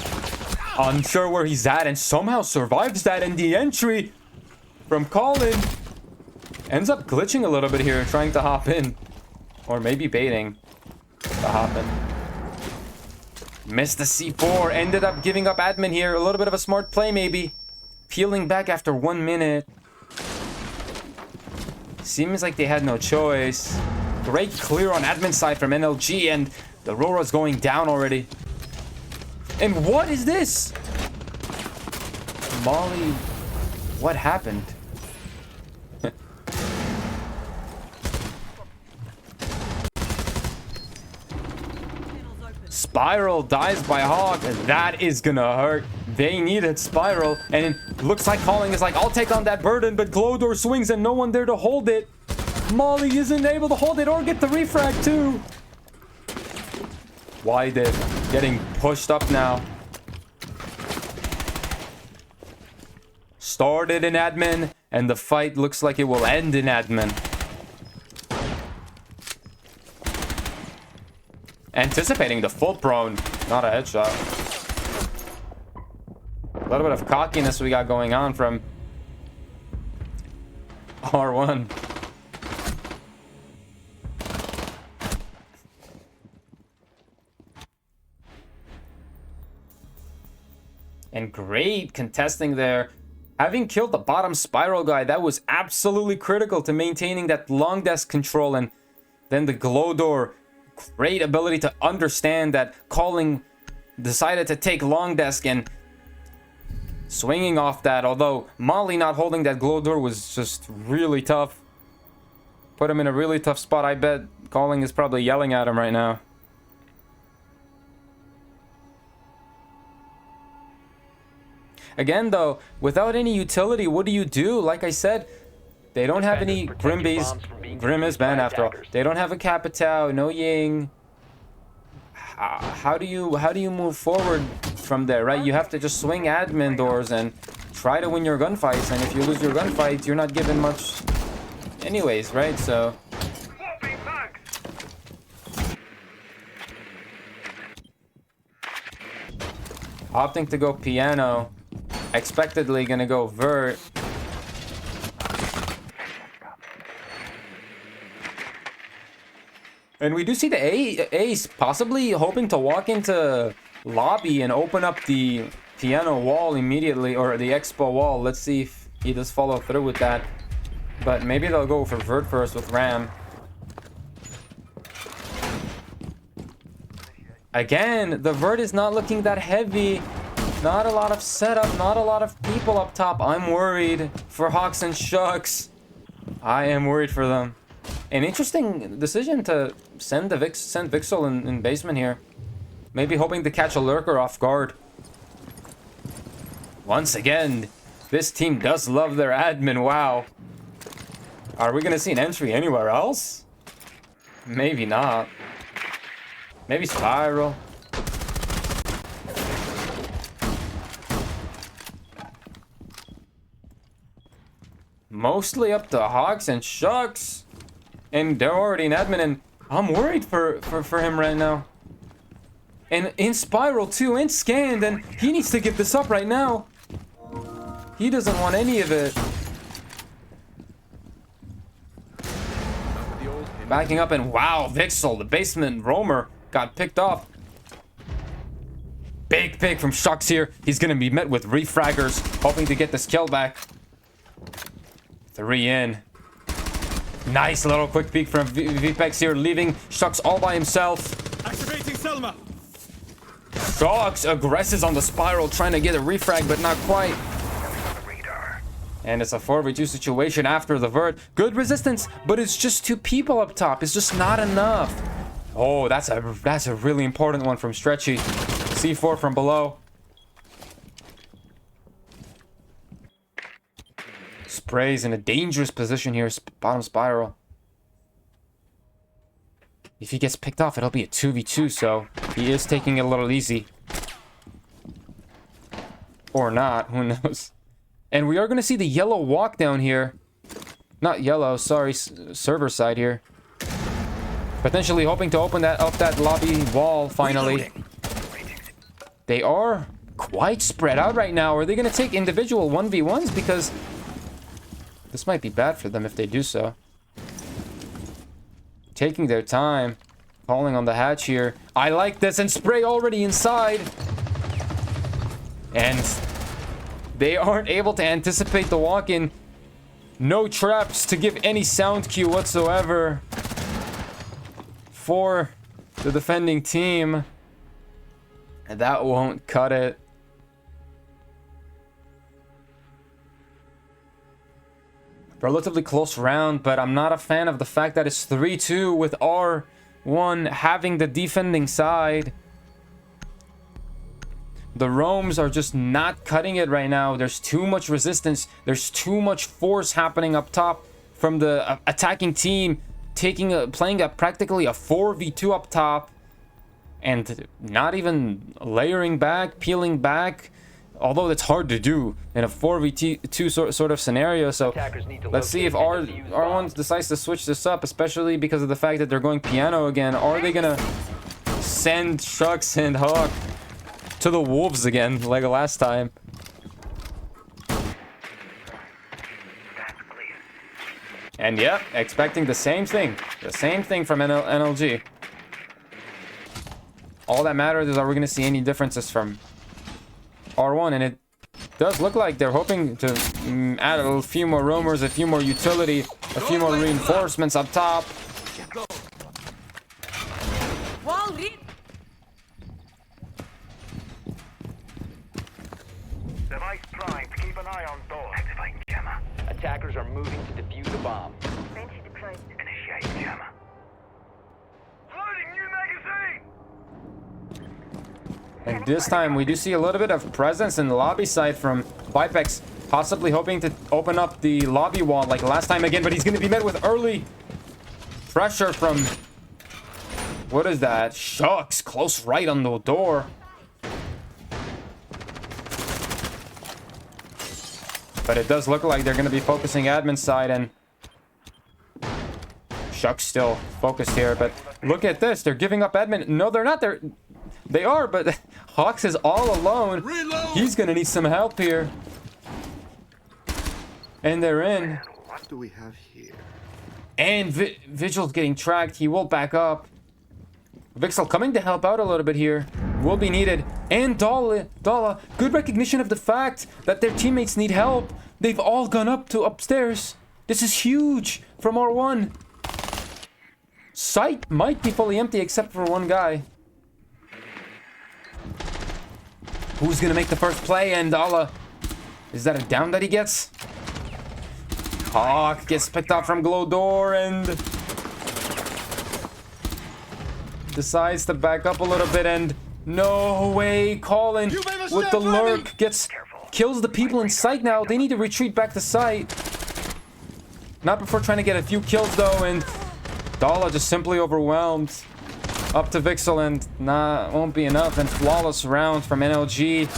[SPEAKER 1] Unsure where he's at and somehow survives that, and the entry from Colin ends up glitching a little bit here, trying to hop in. Or maybe baiting to hop in. Missed the C4, ended up giving up admin here. A little bit of a smart play maybe. Peeling back after 1 minute. Seems like they had no choice. Great clear on admin side from NLG, and the Aurora's going down already. And what is this? Molly, what happened? Spiral dies by Hawk. That is gonna hurt. They needed Spiral, and it looks like Calling is like, I'll take on that burden, but Glowdor swings and no one there to hold it. Molly isn't able to hold it or get the refrag too. Wide it, getting pushed up now. Started in admin, and the fight looks like it will end in admin. Anticipating the full prone, not a headshot. A little bit of cockiness we got going on from R1. And great contesting there. Having killed the bottom Spiral guy, that was absolutely critical to maintaining that long desk control. And then the Glowdor, great ability to understand that Calling decided to take long desk and swinging off that. Although Molly not holding that Glowdor was just really tough. Put him in a really tough spot. I bet Calling is probably yelling at him right now. Again, though, without any utility, what do you do? Like I said, they don't have any Grim base. Grim is banned after all. They don't have a Capitao, no Ying. How do you move forward from there, right? You have to just swing admin doors and try to win your gunfights. And if you lose your gunfights, you're not given much anyways, right? So opting to go piano. Expectedly gonna go vert. And we do see the Ace possibly hoping to walk into lobby and open up the piano wall immediately, or the expo wall. Let's see if he does follow through with that. But maybe they'll go for vert first with Ram. Again, the vert is not looking that heavy. Not a lot of setup, not a lot of people up top. I'm worried for Hawks and Shucks. I am worried for them. An interesting decision to send Vixel in basement here. Maybe hoping to catch a lurker off guard. Once again, this team does love their admin. Wow. Are we gonna see an entry anywhere else? Maybe not. Maybe Spiral. Mostly up to Hawks and Shucks. And they're already in admin, and I'm worried for him right now. And in Spiral too, and Scanned, and he needs to give this up right now. He doesn't want any of it. Backing up, and wow, Vixel, the basement roamer, got picked off. Big pick from Shucks here. He's gonna be met with refraggers, hoping to get this kill back. 3 in. Nice little quick peek from Vpex here, leaving Shucks all by himself.
[SPEAKER 4] Activating Selma.
[SPEAKER 1] Shucks aggresses on the Spiral, trying to get a refrag, but not quite. And it's a 4v2 situation after the vert. Good resistance, but it's just 2 people up top. It's just not enough. Oh, that's a really important one from Stretchy. C4 from below. Spray's in a dangerous position here, bottom Spiral. If he gets picked off, it'll be a 2v2, so he is taking it a little easy. Or not, who knows. And we are going to see the yellow walk down here. Not yellow, sorry, server side here. Potentially hoping to open that up that lobby wall finally. They are quite spread out right now. Are they going to take individual 1v1s? Because this might be bad for them if they do so. Taking their time. Calling on the hatch here. I like this. And Spray already inside. And they aren't able to anticipate the walk-in. No traps to give any sound cue whatsoever for the defending team. And that won't cut it. Relatively close round, but I'm not a fan of the fact that it's 3-2 with R1 having the defending side. The Roams are just not cutting it right now. There's too much resistance. There's too much force happening up top from the attacking team, playing practically a 4v2 up top, and not even layering back, peeling back. Although it's hard to do in a 4v2 sort of scenario. So let's see if R1 decides to switch this up, especially because of the fact that they're going piano again. Are they gonna send Shucks and Hawk to the wolves again like last time? And yeah, expecting the same thing from NLG. All that matters is, are we gonna see any differences from R1? And it does look like they're hoping to add a few more roamers, a few more utility, a few more reinforcements up top.
[SPEAKER 5] Device primed. Keep an eye on door. Activating jammer.
[SPEAKER 3] Attackers are moving to defuse the bomb.
[SPEAKER 5] Initiate jammer. Loading new magazine.
[SPEAKER 1] And this time we do see a little bit of presence in the lobby side from Vipex, possibly hoping to open up the lobby wall like last time again, but he's going to be met with early pressure from, what is that? Shucks, close right on the door. But it does look like they're going to be focusing admin side, and Shucks still focused here, but look at this. They're giving up admin. No, they're not. They are, but Hawks is all alone.
[SPEAKER 4] Reload.
[SPEAKER 1] He's going to need some help here. And they're in.
[SPEAKER 7] What do we have here?
[SPEAKER 1] And Vigil's getting tracked. He will back up. Vixel coming to help out a little bit here. Will be needed. And Dala, good recognition of the fact that their teammates need help. They've all gone up to upstairs. This is huge from R1. Site might be fully empty except for one guy. Who's gonna make the first play? And Dala, is that a down that he gets? Hawk gets picked up from Glow Door and decides to back up a little bit, and no way, Colin with the lurk kills the people in sight. Now they need to retreat back to site. Not before trying to get a few kills though, and Dala just simply overwhelmed. Up to Vixel, and won't be enough. And flawless round from NLG.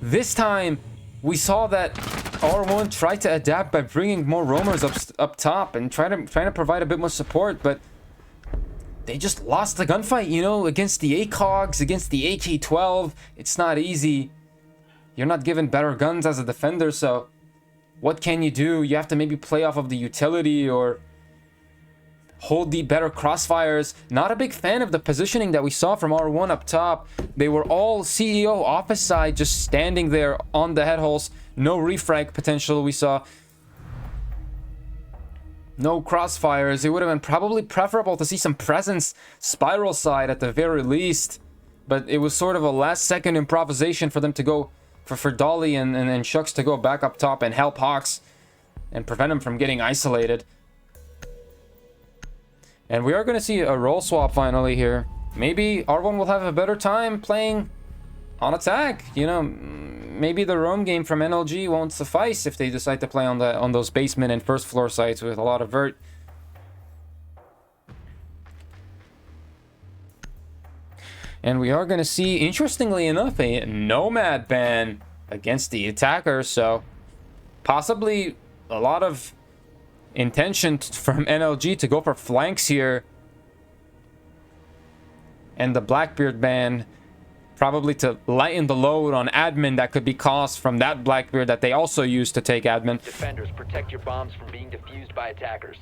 [SPEAKER 1] This time we saw that R1 tried to adapt by bringing more roamers up top and trying to provide a bit more support, but they just lost the gunfight, you know, against the ACOGs, against the AK-12. It's not easy. You're not given better guns as a defender, so what can you do? You have to maybe play off of the utility or hold the better crossfires. Not a big fan of the positioning that we saw from R1 up top. They were all CEO office side, just standing there on the head holes. No refrag potential we saw. No crossfires. It would have been probably preferable to see some presence spiral side at the very least. But it was sort of a last second improvisation for them to go, for Dolly and Shucks to go back up top and help Hawks and prevent him from getting isolated. And we are going to see a role swap finally here. Maybe R1 will have a better time playing on attack. You know, maybe the roam game from NLG won't suffice if they decide to play on those basement and first floor sites with a lot of vert. And we are going to see, interestingly enough, a Nomad ban against the attacker. So possibly a lot of intention from NLG to go for flanks here. And the Blackbeard ban probably to lighten the load on admin that could be caused from that Blackbeard that they also used to take admin.
[SPEAKER 3] Defenders, protect your bombs from being defused by attackers.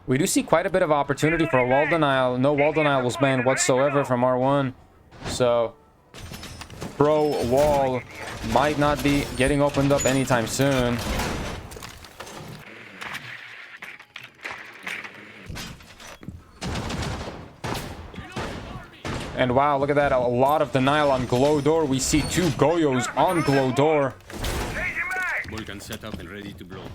[SPEAKER 1] We do see quite a bit of opportunity for a wall denial. No wall denial was banned whatsoever from R1. So, pro wall might not be getting opened up anytime soon. And wow, look at that. A lot of denial on Glow Door. We see 2 Goyos on Glow Door.
[SPEAKER 5] Vulcan set up and ready to blow.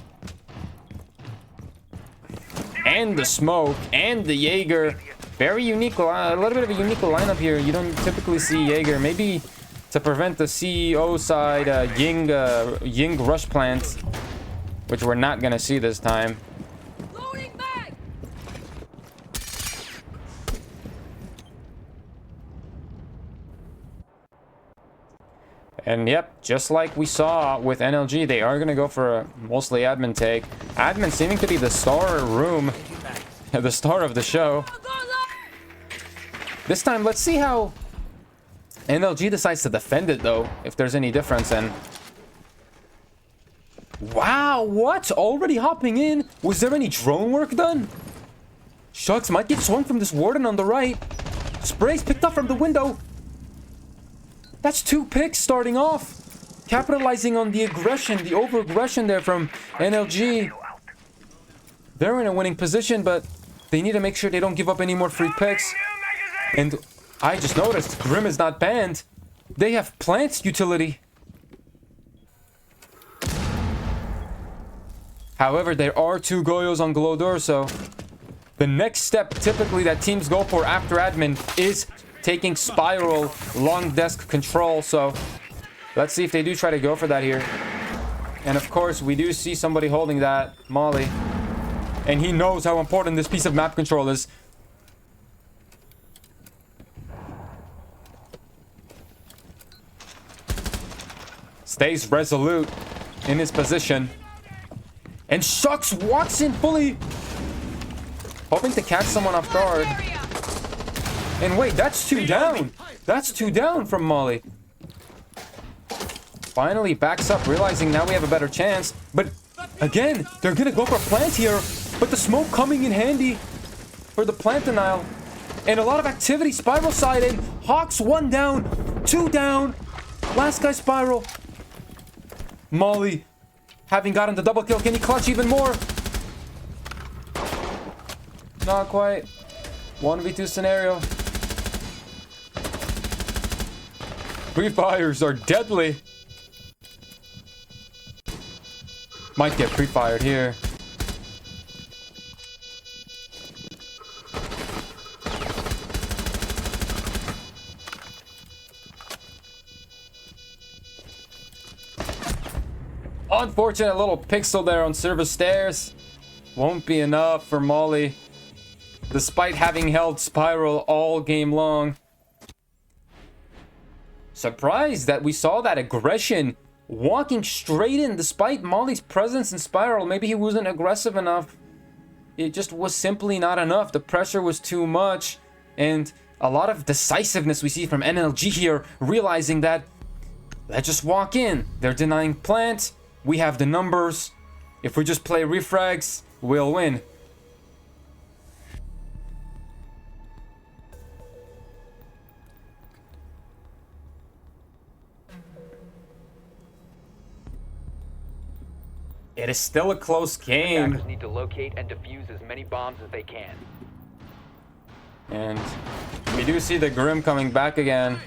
[SPEAKER 1] And the smoke and the Jaeger. Very unique, a little bit of a unique lineup here. You don't typically see Jaeger. Maybe to prevent the CEO side Ying rush plants, which we're not gonna see this time.
[SPEAKER 6] Loading back.
[SPEAKER 1] And yep, just like we saw with NLG, they are gonna go for a mostly admin take. Admin seeming to be the star room, the star of the show. This time, let's see how NLG decides to defend it, though, if there's any difference. And wow, what? Already hopping in? Was there any drone work done? Shucks, might get swung from this warden on the right. Sprays picked up from the window. That's 2 picks starting off. Capitalizing on the aggression, the over-aggression there from NLG. They're in a winning position, but they need to make sure they don't give up any more free picks. And I just noticed Grim is not banned. They have plant utility. However, there are 2 Goyos on Glow Door, so the next step typically that teams go for after admin is taking Spiral long desk control. So let's see if they do try to go for that here. And of course, we do see somebody holding that, Molly. And he knows how important this piece of map control is. Stays resolute in his position. And Shucks walks in fully, hoping to catch someone off guard. And wait, that's 2 down. That's 2 down from Molly. Finally backs up, realizing now we have a better chance. But again, they're gonna go for plant here. But the smoke coming in handy for the plant denial. And a lot of activity, Spiral side in. Hawks 1 down, 2 down. Last guy Spiral. Molly, having gotten the double kill, can he clutch even more? Not quite. 1v2 scenario. Pre-fires are deadly. Might get pre-fired here. Unfortunate little pixel there on service stairs. Won't be enough for Molly, despite having held Spiral all game long. Surprised that we saw that aggression walking straight in despite Molly's presence in Spiral. Maybe he wasn't aggressive enough. It just was simply not enough. The pressure was too much. And a lot of decisiveness we see from NLG here, realizing that let's just walk in. They're denying plant. We have the numbers. If we just play refrags, we'll win. It is still a close game.
[SPEAKER 3] Attackers need to locate and defuse as many bombs as they can.
[SPEAKER 1] And we do see the Grim coming back again.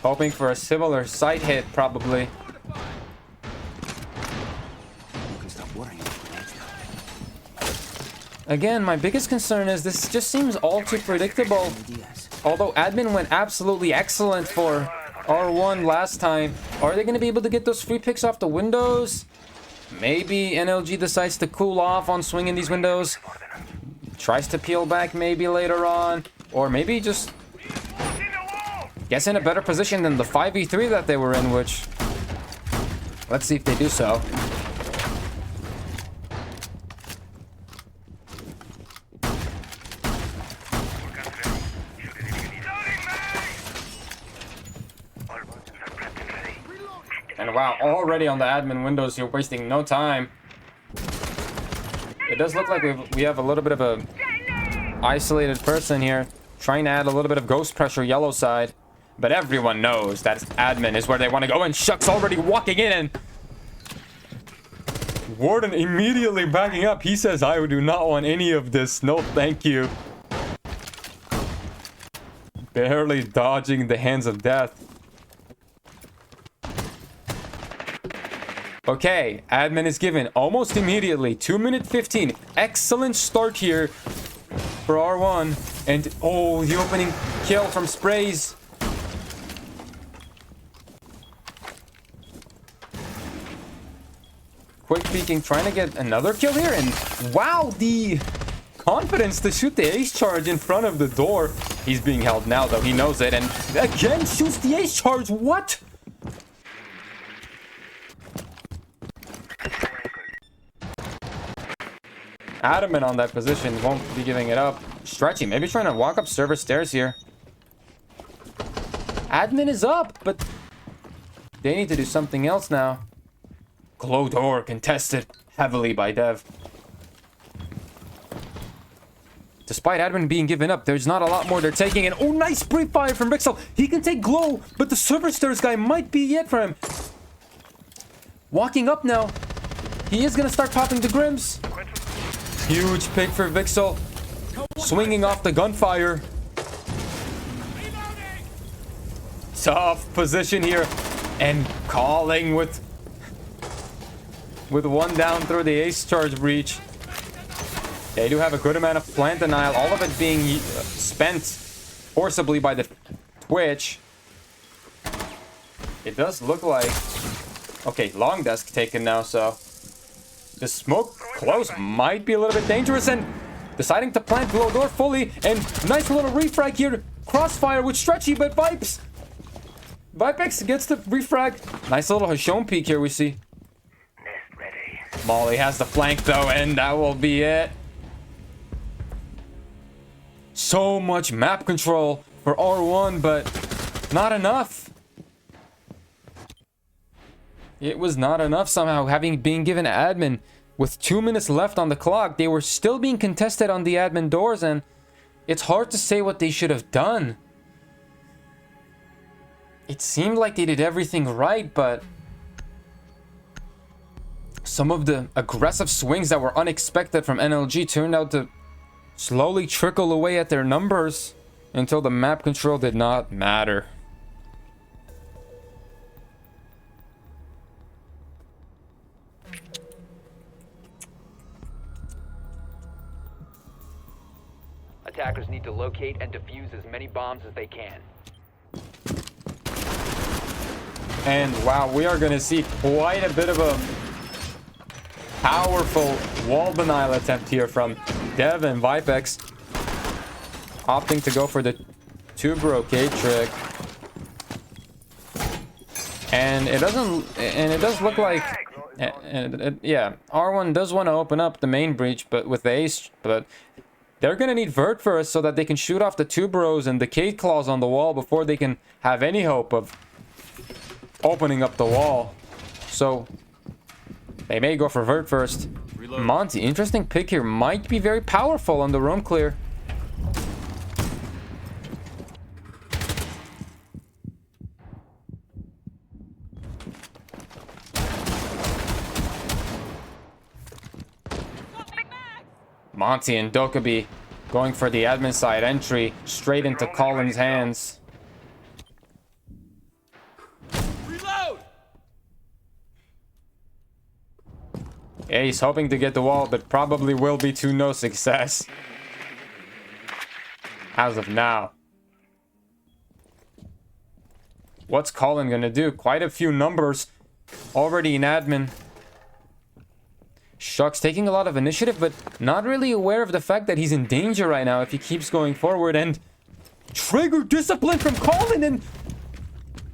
[SPEAKER 1] Hoping for a similar sight hit, probably.
[SPEAKER 2] You can stop worrying about grenades now.
[SPEAKER 1] Again, my biggest concern is this just seems all too predictable.
[SPEAKER 2] Yes.
[SPEAKER 1] Although admin went absolutely excellent for R1 last time, are they going to be able to get those free picks off the windows? Maybe NLG decides to cool off on swinging these windows. Tries to peel back maybe later on. Or maybe just gets in a better position than the 5v3 that they were in, which... let's see if they do so. And wow, already on the admin windows, you're wasting no time. It does look like we have a little bit of a isolated person here, trying to add a little bit of ghost pressure yellow side. But everyone knows that admin is where they want to go, and Shuck's already walking in, and Warden immediately backing up. He says, I do not want any of this. No, thank you. Barely dodging the hands of death. Okay, admin is given almost immediately. 2-minute 15. Excellent start here for R1. And, oh, the opening kill from Sprays. Quick peeking, trying to get another kill here. And, wow, the confidence to shoot the ace charge in front of the door. He's being held now, though. He knows it. And, again, shoots the ace charge. What? Adamant on that position, won't be giving it up. Stretchy, maybe trying to walk up server stairs here. Admin is up, but they need to do something else now. Glow door contested heavily by Dev. Despite admin being given up, there's not a lot more they're taking. And oh, nice brief fire from Rixel. He can take glow, but the server stairs guy might be it for him. Walking up now. He is going to start popping the Grims. Huge pick for Vixel. Swinging off the gunfire. Tough position here. And calling with one down through the ace charge breach. They do have a good amount of plant denial. All of it being spent forcibly by the Twitch. It does look like... Okay, long desk taken now, so... The smoke close might be a little bit dangerous, and deciding to plant glow door fully, and nice little refrag here. Crossfire with Stretchy, but Vipex gets the refrag. Nice little Hashone peek here we see. Molly has the flank though, and that will be it. So much map control for R1, but not enough. It was not enough somehow, having been given admin. With 2 minutes left on the clock, they were still being contested on the admin doors, and it's hard to say what they should have done. It seemed like they did everything right, but some of the aggressive swings that were unexpected from NLG turned out to slowly trickle away at their numbers until the map control did not matter.
[SPEAKER 3] Attackers need to locate and defuse as many bombs as they can.
[SPEAKER 1] And wow, we are going to see quite a bit of a powerful wall denial attempt here from Dev and Vipex. Opting to go for the two brocade trick. And it does look like... yeah, R1 does want to open up the main breach, but with the ace, but... They're going to need Vert first so that they can shoot off the two bros and the Decade Claws on the wall before they can have any hope of opening up the wall. So, they may go for Vert first. Reload. Monty, interesting pick here. Might be very powerful on the room clear. Monty and Dokkaebi going for the admin side entry straight into Colin's hands.
[SPEAKER 4] Reload!
[SPEAKER 1] Yeah, he's hoping to get the wall, but probably will be to no success. As of now. What's Colin gonna do? Quite a few numbers already in admin. Shuck's taking a lot of initiative, but not really aware of the fact that he's in danger right now if he keeps going forward. And trigger discipline from Colin, and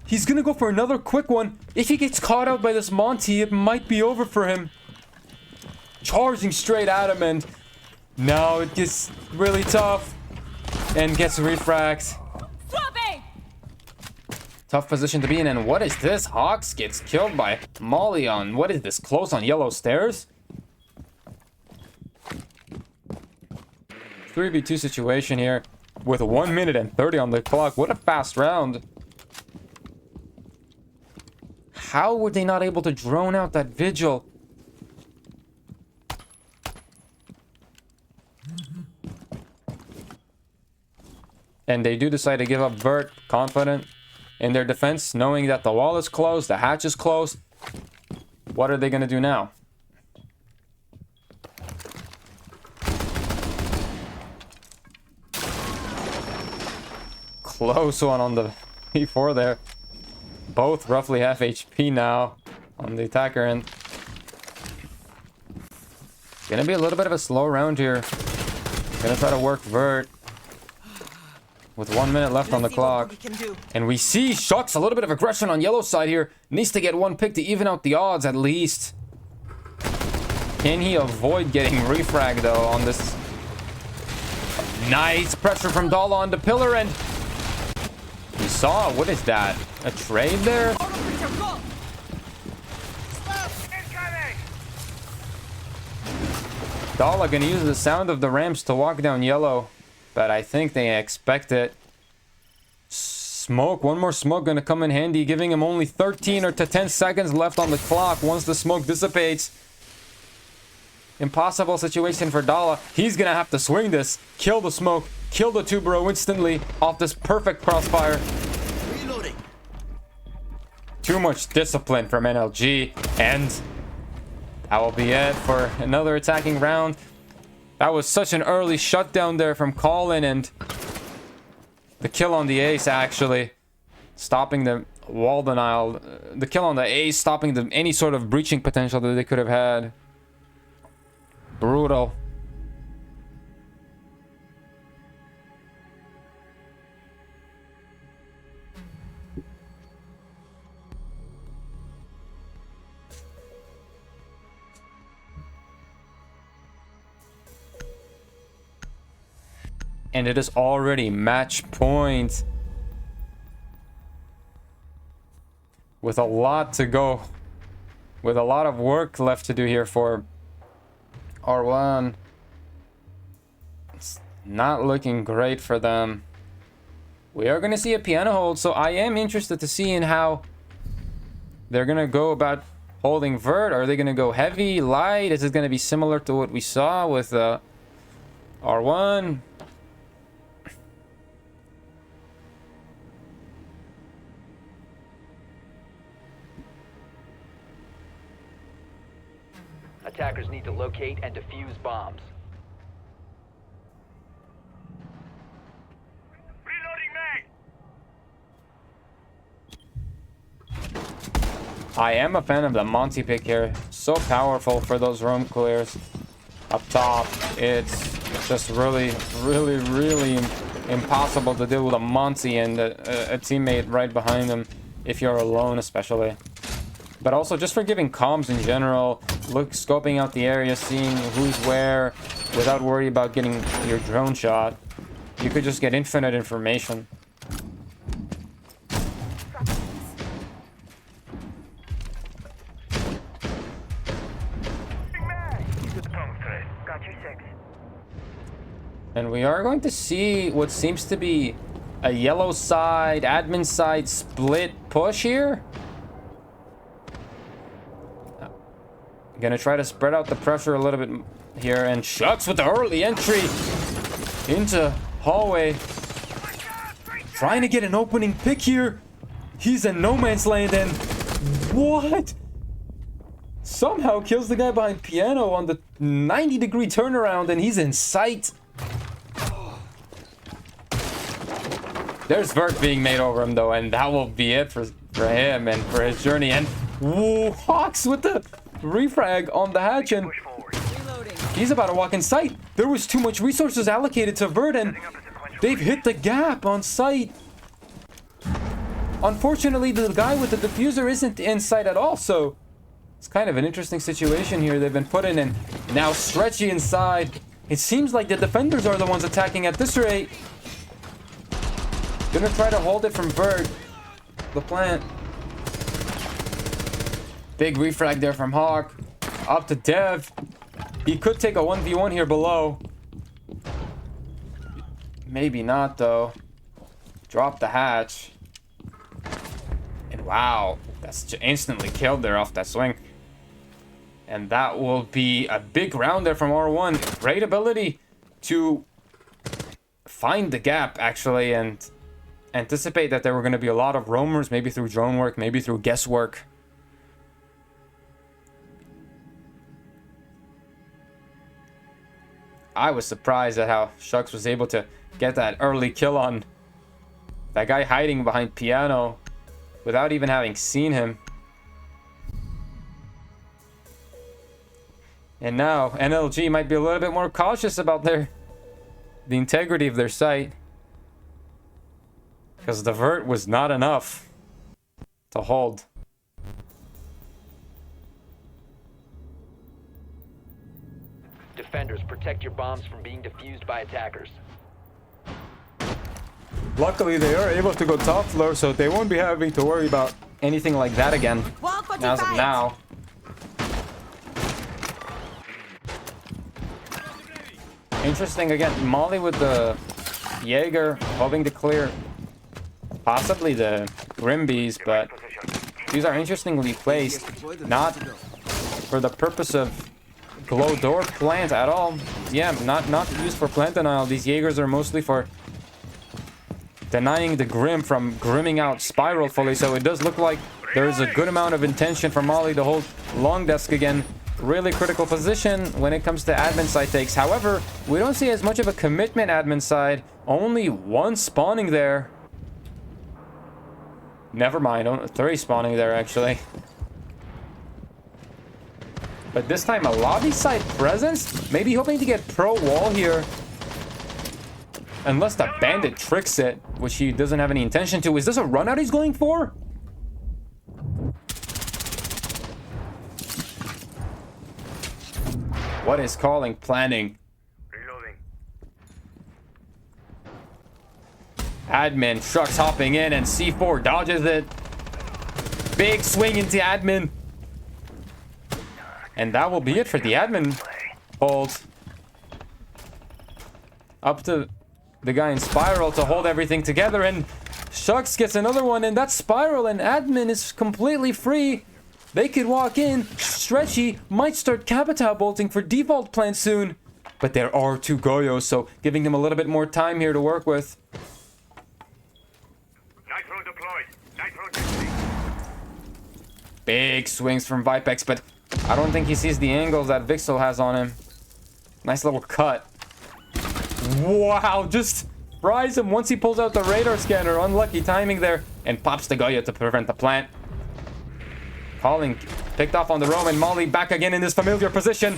[SPEAKER 1] he's gonna go for another quick one. If he gets caught out by this Monty, it might be over for him. Charging straight at him, and now it gets really tough and gets refrags. Tough position to be in. And what is this? Hawks gets killed by Molly on, what is this? Close on yellow stairs? 3v2 situation here with 1 minute and 30 on the clock. What a fast round. How were they not able to drone out that vigil? And they do decide to give up Vert, confident in their defense, knowing that the wall is closed, the hatch is closed. What are they going to do now? Close one on the P4 there. Both roughly half HP now on the attacker end. Gonna be a little bit of a slow round here. Gonna try to work Vert. With 1 minute left on the clock. And we see Shucks, a little bit of aggression on yellow side here. Needs to get one pick to even out the odds at least. Can he avoid getting refragged though on this? Nice pressure from Dala on the pillar, and we saw, what is that? A trade there? Dala gonna use the sound of the ramps to walk down yellow. But I think they expect it. Smoke, one more smoke gonna come in handy, giving him only 13 or to 10 seconds left on the clock once the smoke dissipates. Impossible situation for Dala. He's gonna have to swing this, kill the smoke, kill the Tubero instantly off this perfect crossfire.
[SPEAKER 2] Reloading.
[SPEAKER 1] Too much discipline from NLG, and that will be it for another attacking round. That was such an early shutdown there from Colin, and the kill on the ace actually stopping the wall denial. The kill on the ace stopping any sort of breaching potential that they could have had. Brutal. And it is already match point. With a lot to go. With a lot of work left to do here for R1. It's not looking great for them. We are going to see a piano hold, so I am interested to see in how they're going to go about holding Vert. Are they going to go heavy, light? Is it going to be similar to what we saw with R1?
[SPEAKER 3] Attackers need to locate and defuse bombs.
[SPEAKER 5] Reloading mag!
[SPEAKER 1] I am a fan of the Monty pick here. So powerful for those room clears. Up top, it's just really impossible to deal with a Monty and a teammate right behind him if you're alone especially. But also just for giving comms in general, scoping out the area, seeing who's where, without worry about getting your drone shot. You could just get infinite information. And we are going to see what seems to be a yellow side, admin side split push here. Gonna try to spread out the pressure a little bit here, and Shucks with the early entry into hallway. Trying to get an opening pick here. He's in no man's land, and what? Somehow kills the guy behind piano on the 90-degree turnaround, and he's in sight. There's Vert being made over him though, and that will be it for him and for his journey. And whoa, Hawks with the refrag on the hatch, and he's about to walk in sight. There was too much resources allocated to Vert, and they've hit the gap on sight. Unfortunately, the guy with the diffuser isn't in sight at all, so it's kind of an interesting situation here they've been put in, and now Stretchy inside. It seems like the defenders are the ones attacking at this rate. Gonna try to hold it from Vert. the plant. Big refrag there from Hawk. Up to Dev. He could take a 1v1 here below. Maybe not, though. Drop the hatch. And wow, that's instantly killed there off that swing. And that will be a big round there from R1. Great ability to find the gap, actually, and anticipate that there were going to be a lot of roamers, maybe through drone work, maybe through guesswork. I was surprised at how Shucks was able to get that early kill on that guy hiding behind piano without even having seen him. And now NLG might be a little bit more cautious about the integrity of their site, because the vert was not enough to hold.
[SPEAKER 3] Defenders, protect your bombs from being defused by attackers.
[SPEAKER 1] Luckily, they are able to go top floor, so they won't be having to worry about anything like that again. As of now. Interesting again, Molly with the Jaeger, hoping to clear possibly the Grimbees, but these are interestingly placed, not for the purpose of glow door plant at all. Yeah, not used for plant denial. These Jaegers are mostly for denying the Grim from grimming out Spiral fully, so it does look like there's a good amount of intention for Molly to hold long desk again. Really critical position when it comes to admin side takes. However, we don't see as much of a commitment admin side. Only one spawning there. Never mind, only 3 spawning there actually. But this time a lobby side presence? Maybe hoping to get pro wall here. Unless the bandit tricks it, which he doesn't have any intention to. Is this a run out he's going for? What is calling planning?
[SPEAKER 5] Reloading.
[SPEAKER 1] Admin, Shucks hopping in and C4 dodges it. Big swing into admin. And that will be it for the admin hold. Up to the guy in Spiral to hold everything together, and Shucks gets another one, and that Spiral and admin is completely free. They could walk in. Stretchy might start Capitao bolting for default plant soon. But there are 2 Goyos, so giving them a little bit more time here to work with.
[SPEAKER 5] Nitro deployed. Nitro deployed.
[SPEAKER 1] Big swings from Vipex, but I don't think he sees the angles that Vixel has on him. Nice little cut. Wow, just fries him once he pulls out the radar scanner. Unlucky timing there. And pops the Goyo to prevent the plant. Calling picked off on the roam, and Molly back again in this familiar position.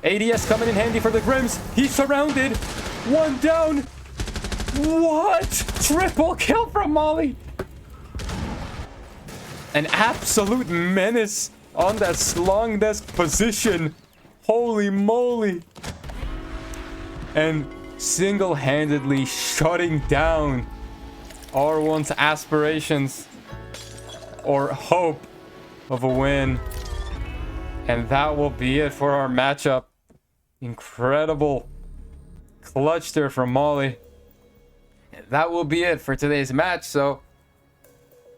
[SPEAKER 1] ADS coming in handy for the Grims. He's surrounded. 1 down. What? Triple kill from Molly. An absolute menace on that long desk position. Holy moly. And single-handedly shutting down R1's aspirations or hope of a win. And that will be it for our matchup. Incredible clutch there from Molly. That will be it for today's match. So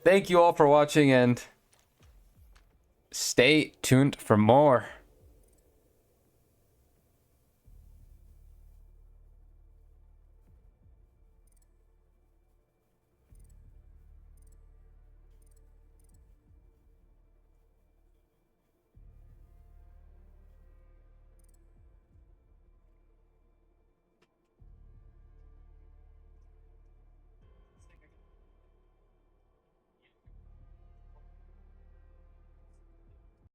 [SPEAKER 1] thank you all for watching, and stay tuned for more.